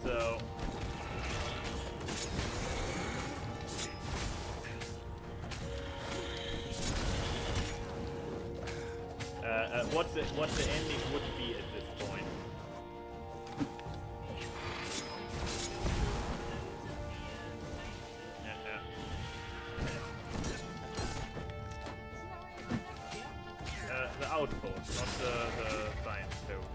so what the ending would be at this point. The outpost, not the science stone.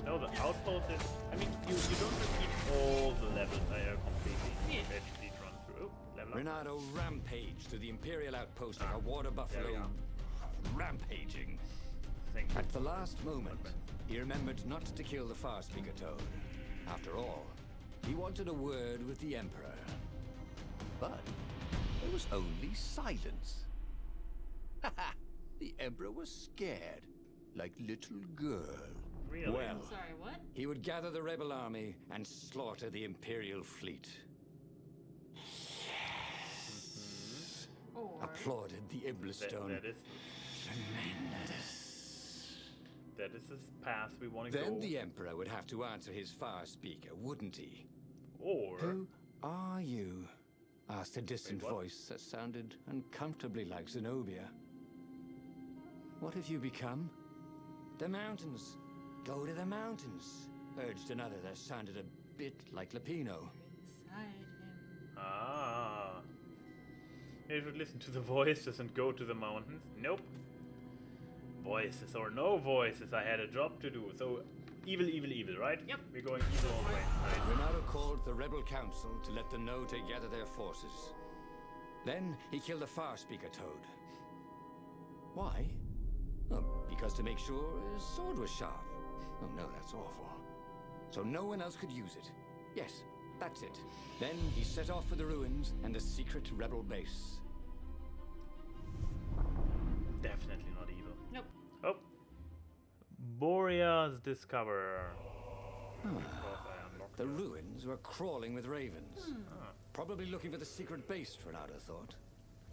No, the outpost is... I mean, you don't repeat all the levels completely. Yeah. Basically run through. Oh, level up. Renato rampaged to the Imperial outpost like a water There we buffalo. go. Rampaging. Thank you. At the last moment, he remembered not to kill the far speaker toad. After all, he wanted a word with the Emperor. But there was only silence. The Emperor was scared, like little girl. Really? Well, Sorry, what? he would gather the rebel army and slaughter the Imperial fleet. Or Applauded the Iblistone. That is the path we want to go. Then the Emperor would have to answer his far speaker, wouldn't he? Or... Who are you? Asked a distant Wait, what? voice that sounded uncomfortably like Zenobia. What have you become? The mountains. Go to the mountains, urged another that sounded a bit like Lapino. inside him. Ah. You should listen to the voices and go to the mountains. Nope. Voices or no voices, I had a job to do. So, evil, evil, evil, right? Yep. We're going evil all the way. Nice. Renato called the rebel council to let them know to gather their forces. Then he killed the far speaker toad. Why? Oh, because to make sure his sword was sharp. Oh no, that's awful. So no one else could use it. Yes, that's it. Then he set off for the ruins and the secret rebel base. Definitely not evil. Nope. Oh. Borea's Discoverer. Because I unlocked The it. ruins were crawling with ravens. Ah. Probably looking for the secret base, Renato thought.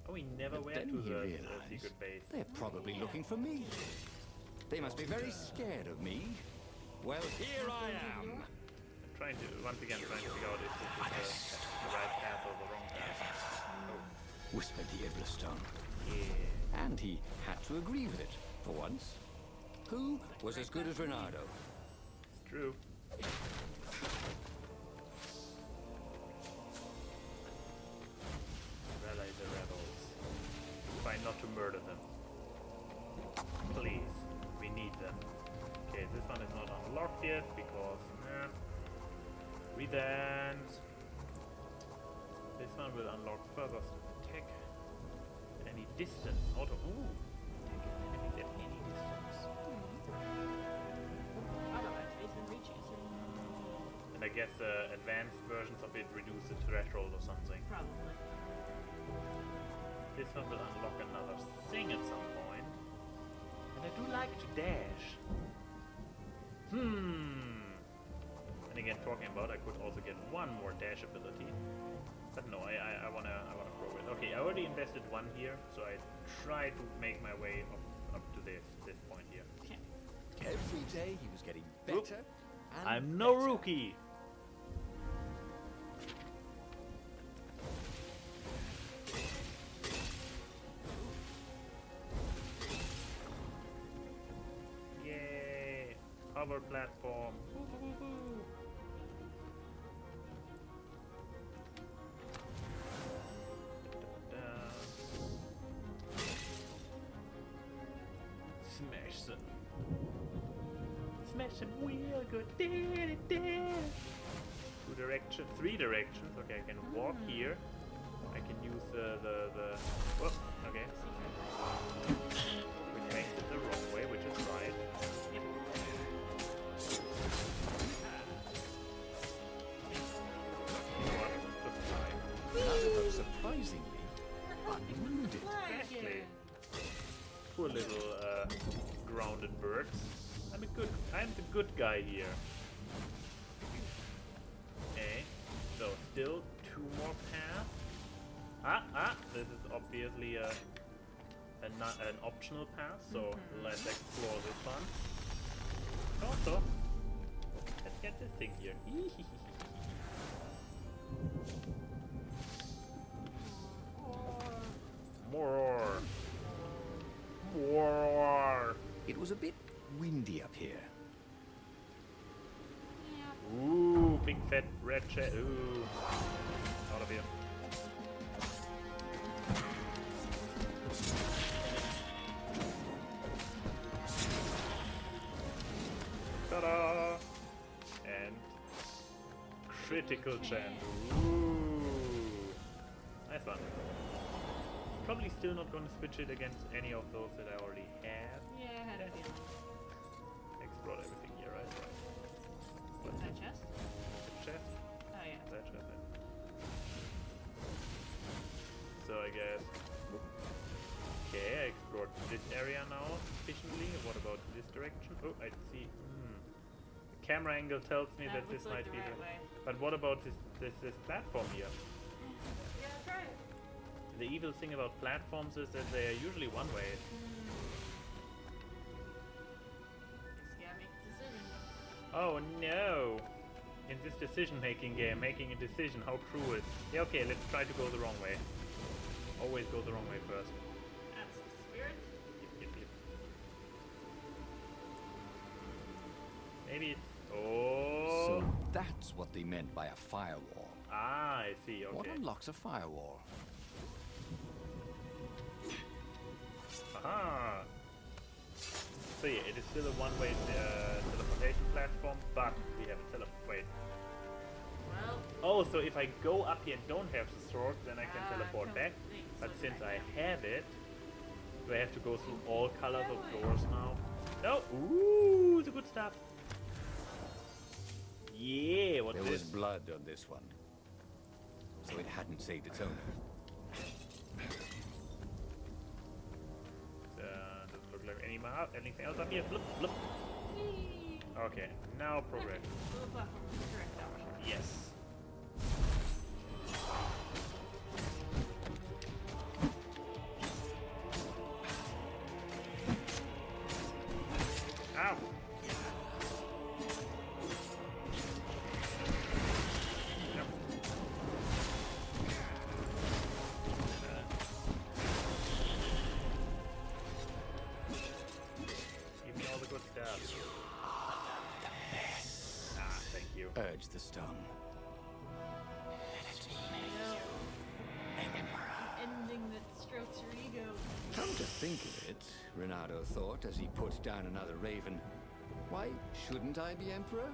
Oh, we never But went then to he the realized secret base. they're probably looking for me. They must be very scared of me. Well, here I am. I'm trying to, once again, trying to figure out if this is the right path or the wrong path. Oh, Whispered the Iblistone. yeah. And he had to agree with it, for once. Who was as good as Renato? It's true. Rally the rebels. Try not to murder them. Please. We need them. Okay, this one is not unlocked yet because Revenge. This one will unlock further attack. Any distance. Auto. Ooh. Enemies at any distance. Otherwise, within reaches. And I guess advanced versions of it reduce the threshold or something. Probably. This one will unlock another thing at some point. And I do like to dash. And again, talking about, I could also get one more dash ability. But no, I wanna grow it. Okay, I already invested one here, so I try to make my way up to this point here. Okay. Every day he was getting Oop. better and I'm no better. rookie. Yay! Hover platform. Smash them. Smash them real good. Two directions, three directions. Okay, I can walk here. I can use the whoop, okay. Which makes it the wrong way, which is right. You know what? Looks fine. None of them surprisingly unwounded. Exactly. Poor little grounded birds. I'm the good guy here. Okay, so still two more paths. This is obviously an optional path, so let's explore this one. Also, let's get this thing here. More. It was a bit windy up here. Yeah. Ooh, big fat red chair. Ooh. Out of here. Ta-da! And critical chance. Ooh. Nice one. Probably still not going to switch it against any of those that I already have. Yeah, I had a feeling. Explore everything here, right? What's That it? chest? The chest? Oh, yeah. That chest. So I guess. Okay, I explored this area now sufficiently. What about this direction? Oh, I see. The camera angle tells me that this looks like might the be right the. way. But what about this platform here? Yeah, try it. The evil thing about platforms is that they are usually one way. Just gotta make a decision. Oh no! In this decision-making game, making a decision, how cruel. Yeah, okay, let's try to go the wrong way. Always go the wrong way first. That's the spirit. Yep. Maybe it's... Oh! So that's what they meant by a firewall. Ah, I see, What okay. unlocks a firewall? Aha! So yeah, it is still a one-way teleportation platform, but we have a wait. Well, Oh, so if I go up here and don't have the sword, then I can teleport back. thanks. But Look since back I now. have it... Do I have to go through all colors of doors now? No! Ooh, the good stuff. Yeah, what's There this? was blood on this one, so it hadn't saved its owner. Doesn't look like anything else up here. Blip, blip. Okay, now progress. Little platform is the correct option. Yes. Ow! Yep. Give me all the good stuff. Ah, thank you. Urge the stone. Ending that strokes your ego. Come to think of it, Renato thought as he put down another raven, why shouldn't I be emperor?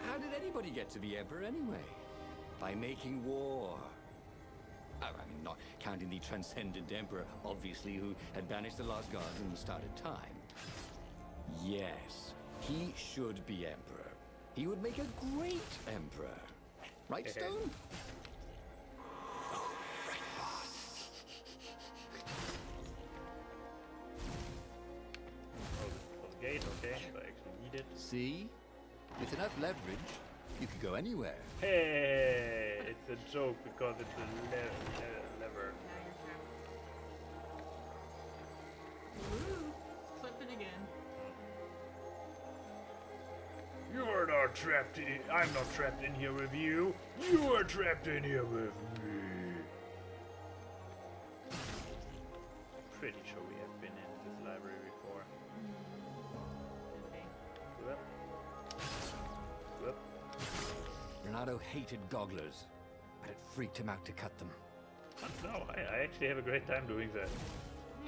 How did anybody get to be emperor anyway? By making war. I mean, not counting the transcendent emperor, obviously, who had banished the lost gods and started time. Yes, he should be emperor. He would make a great emperor. Right, Stone? Oh, this is the gate, okay. So I actually need it. See? With enough leverage, you could go anywhere. Hey, it's a joke because it's a lever. Now you're trapped. Ooh, it's clipping again. You're not trapped in. I'm not trapped in here with you. You are trapped in here with me. Pretty sure we have been in this library before. Whoop. Whoop. Renato hated gogglers, but it freaked him out to cut them. No, I actually have a great time doing that.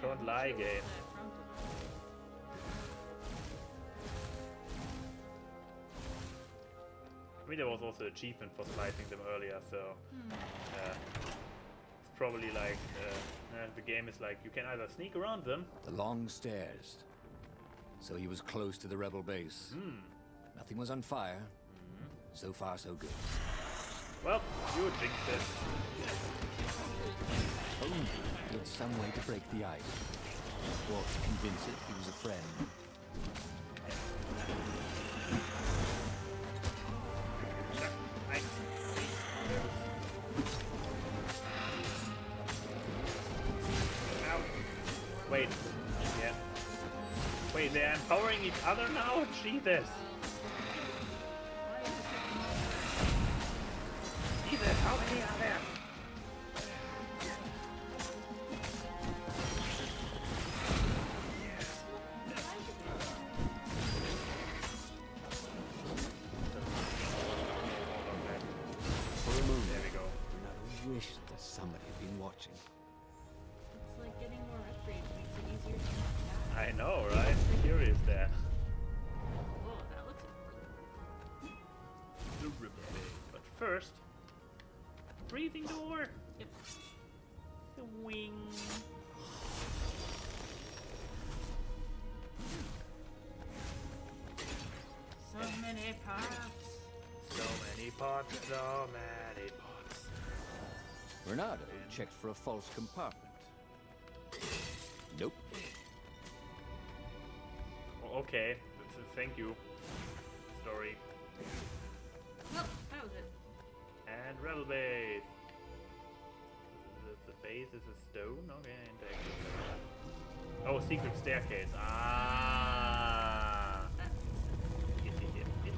Don't lie, game. I mean, there was also an achievement for slicing them earlier, so it's probably like the game is like you can either sneak around them. The long stairs. So he was close to the rebel base. Nothing was on fire. So far, so good. Well, you jinxed it. Only with some way to break the ice. Or to convince it he was a friend. Nice. Ow. Wait. Yeah. Wait, they're empowering each other now? Jesus. Jesus, how many are there? For a moment, There we go. Renato wished that somebody had been watching. It's like getting more upgrades makes it easier to not die. I know, right? Curious there. Oh, that looks important. The ribbon bay. But first, breathing door. Yep. The wing. So many parts. So many pots, so many pots. Renato checked for a false compartment. Nope. Oh, okay, thank you. Story. Nope, that was it. And rebel base. The base is a stone? Okay, and oh, secret staircase. Ah. It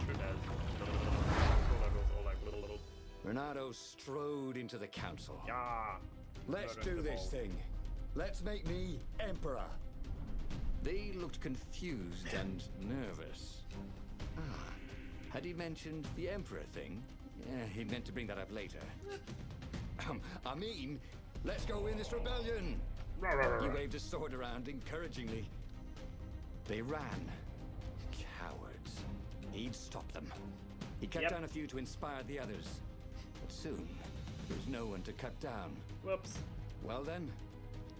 sure does. Solar goes all like little. Renato strode into the council. Yeah. Let's Not do at this all. thing. Let's make me emperor. They looked confused and nervous. Had he mentioned the emperor thing? Yeah, he meant to bring that up later. I mean, let's go win this rebellion. He waved his sword around encouragingly. They ran. Cowards. He'd stop them. He cut Yep. down a few to inspire the others. But soon, there was no one to cut down. Whoops. Well then,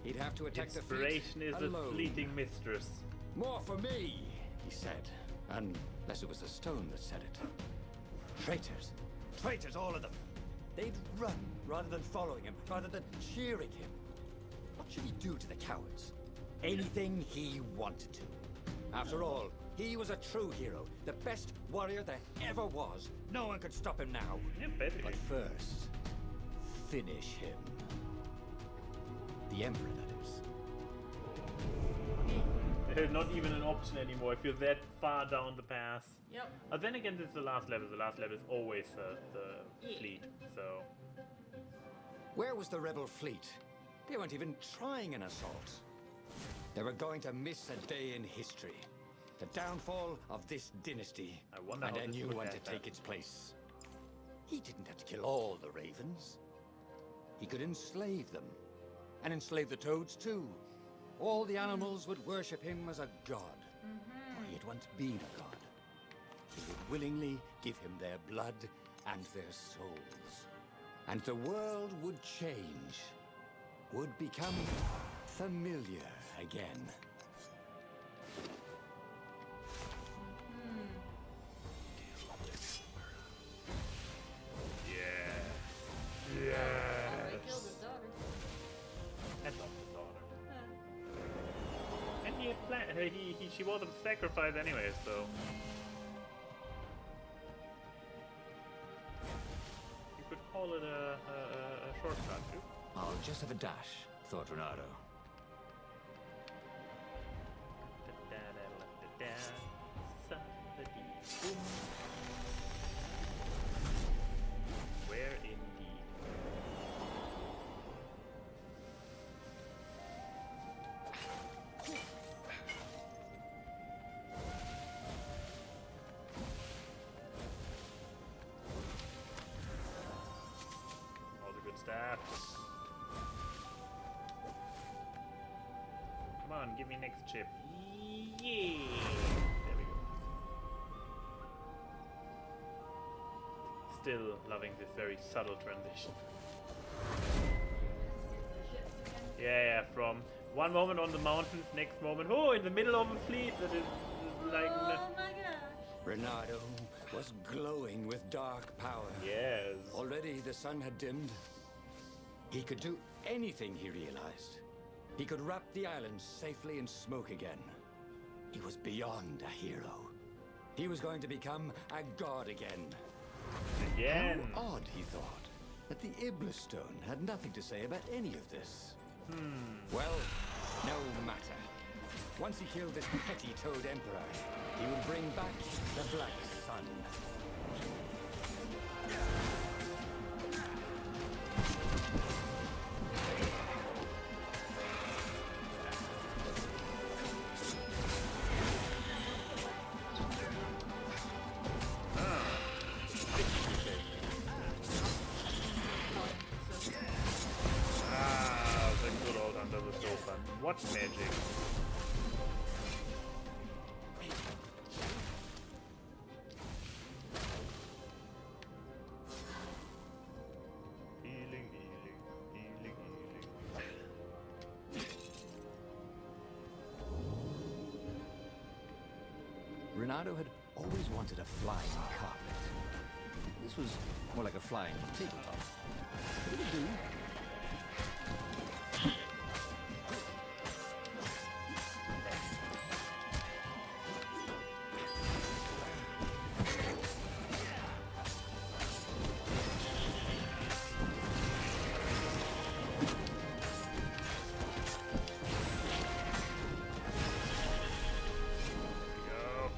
He'd have to attack the fleet Inspiration is a alone. fleeting mistress. More for me, he said. Unless it was the stone that said it. Traitors. Traitors, all of them. They'd run rather than following him, rather than cheering him. What should he do to the cowards? Anything he wanted to. After all, he was a true hero, the best warrior there ever was. No one could stop him now. Yeah, basically. But first, finish him. The Emperor, that is. Not even an option anymore if you're that far down the path. Yep. Then again, this is the last level. The last level is always the Yeah. fleet. So Where was the rebel fleet? They weren't even trying an assault. They were going to miss a day in history. The downfall of this dynasty. I wonder and how a this new would one to happen. take its place. He didn't have to kill all the ravens. He could enslave them. And enslave the toads too. All the animals would worship him as a god. For he had once been a god. He would willingly give him their blood and their souls. And the world would change. Would become familiar again. yeah, yeah. Already killed his daughter. That's not his daughter. Huh. And he had she was a sacrifice anyway. So you could call it a shortcut too. I'll just have a dash, thought Renato. Where indeed? All the good stuff. Come on, give me next chip. Yeah. There we go. Still loving this very subtle transition. Yeah, from one moment on the mountains, next moment, oh, in the middle of a fleet that is like. Oh my gosh. Renato was glowing with dark power. Yes. Already the sun had dimmed. He could do anything, he realized. He could wrap the island safely in smoke again. He was beyond a hero. He was going to become a god again. Again. How odd, he thought, that the Iblis Stone had nothing to say about any of this. Well, no matter. Once he killed this petty Toad Emperor, he would bring back the Black Sun. Ah, the good old under the sofa. What magic? Healing, healing, healing, healing. Renato had always wanted a flying carpet. This was more like a flying tabletop. But it would do. Go.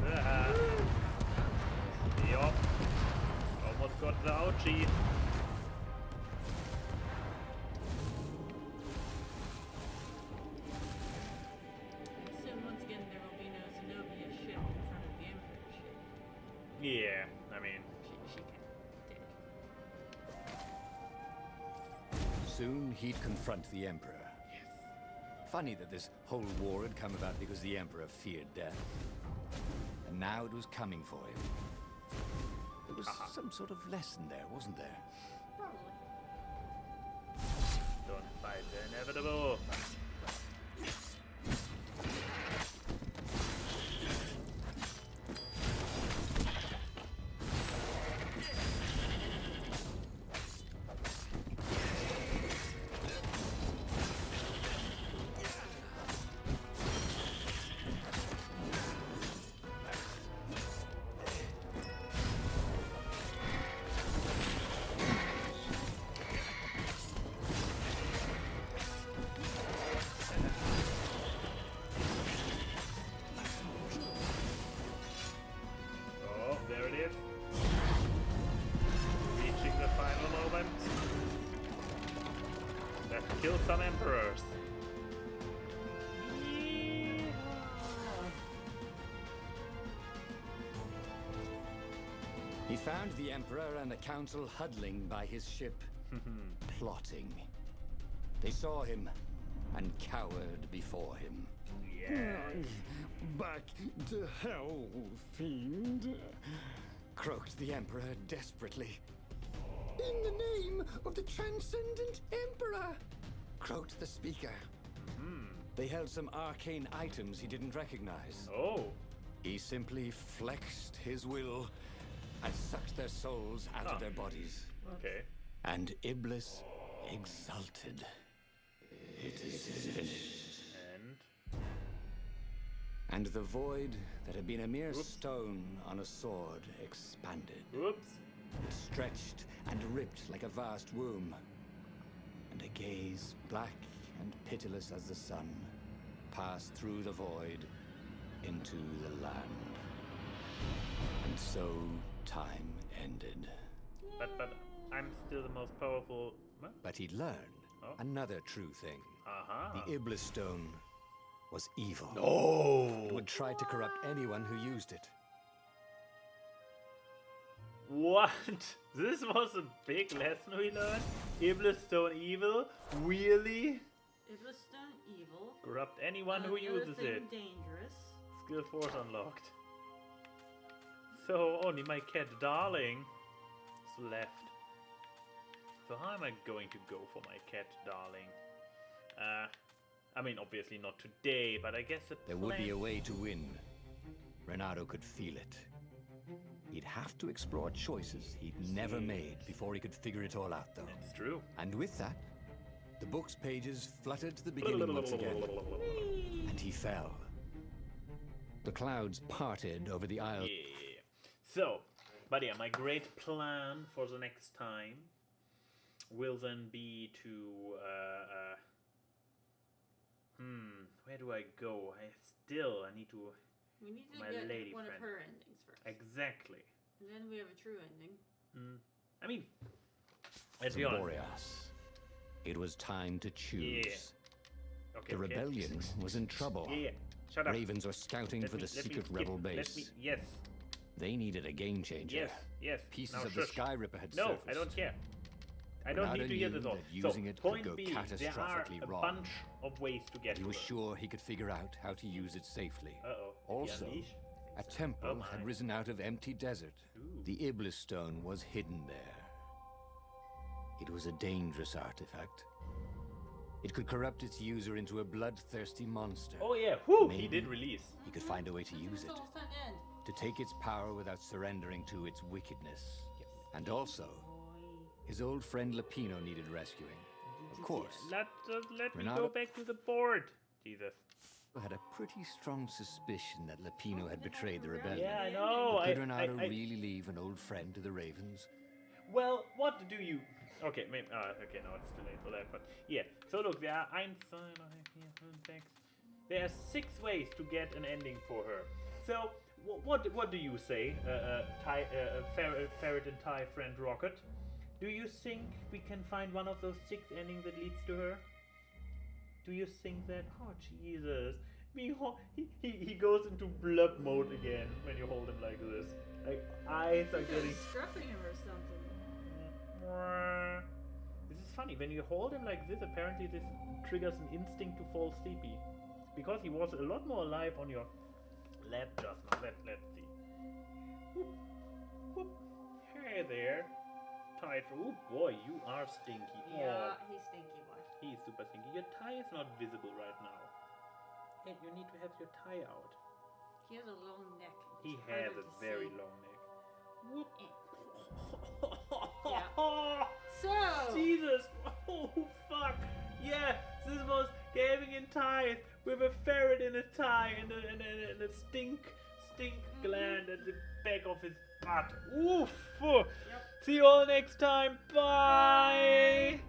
Ah. Yup. Almost got the ouchie. Soon, once again, there will be no Zenobia ship in front of the Emperor's ship. Yeah, I mean, She can't. Soon he'd confront the Emperor. Funny that this whole war had come about because the Emperor feared death. And now it was coming for him. There was some sort of lesson there, wasn't there? Probably. Don't fight the inevitable. Oh, there it is. Reaching the final moment. Let's kill some emperors. He found the Emperor and the Council huddling by his ship, plotting. They saw him and cowered before him. Yeah. Back to hell, fiend. Croaked the Emperor desperately. In the name of the Transcendent Emperor. Croaked the Speaker. They held some arcane items he didn't recognize. Oh. He simply flexed his will and sucked their souls out of their bodies. Okay. And Iblis exulted. It is finished. And And the void that had been a mere stone on a sword expanded. whoops. It stretched and ripped like a vast womb. And a gaze black and pitiless as the sun passed through the void into the land. And so time ended. But I'm still the most powerful. What? But he'd learned another true thing. The Iblis Stone was evil. It would try to corrupt anyone who used it. What? This was a big lesson we learned? Iblis Stone evil? Really? Iblis Stone evil. Corrupt anyone who Another uses thing it. dangerous. Skill force unlocked. So only my cat Darling is left. So how am I going to go for my cat Darling? I mean, obviously not today, but I guess There would be a way to win. Renato could feel it. He'd have to explore choices he'd never made before he could figure it all out, though. It's true. And with that, the book's pages fluttered to the beginning once again, and he fell. The clouds parted over the isle. Yeah. So, but yeah, my great plan for the next time will then be to where do I go? I need to. We need to My get lady one friend. of her endings first. Exactly. And then we have a true ending. I mean, let's be honest. Boreas. It was time to choose. Yeah. Okay. The rebellion was in trouble. Yeah. Shut up. Ravens were scouting for the secret rebel base. Yes. They needed a game changer. Yes. Yes. Pieces Now, of the shush. Sky Ripper had No, surfaced. I don't care. I don't Renato need to hear knew this all. that using So, it could point go B, there are catastrophically a wrong. bunch of ways to get He to was her. sure he could figure out how to use it safely. Uh-oh. Also, Unleash? a temple Oh my. had risen out of empty desert. Ooh. The Iblis Stone was hidden there. It was a dangerous artifact. It could corrupt its user into a bloodthirsty monster. Oh yeah, whoo! He Maybe. did release. He could find a way to use It's it, almost at the end. to take its power without surrendering to its wickedness. And also, his old friend Lapino needed rescuing. Of course, Let me Renato- go back to the board. Jesus. I had a pretty strong suspicion that Lapino had betrayed the rebellion. Yeah, I know. But could I- Renato I- really leave an old friend to the Ravens? Well, what do you? Okay, maybe. Okay, no, it's too late for that. But yeah. So look, there are there are 6 ways to get an ending for her. So what do you say, Ferret and Tie friend Rocket? Do you think we can find one of those 6 endings that leads to her? Do you think that? Oh Jesus! He goes into blub mode again when you hold him like this. Like eyes are You're getting. scruffing him or something. This is funny. When you hold him like this, apparently this triggers an instinct to fall sleepy. It's because he was a lot more alive on your lap just now. Let's see. Whoop, whoop. Hi there. Tie. Oh boy, you are stinky. Yeah, he's stinky boy. He's super stinky. Your tie is not visible right now. And you need to have your tie out. He has a long neck. He It's has harder a to very see. long neck. Whoop. Yeah. So, Jesus! Oh fuck! Yeah, this was gaming in ties with a ferret in a tie and a stink gland at the back of his butt. Oof! Yep. See you all next time. Bye.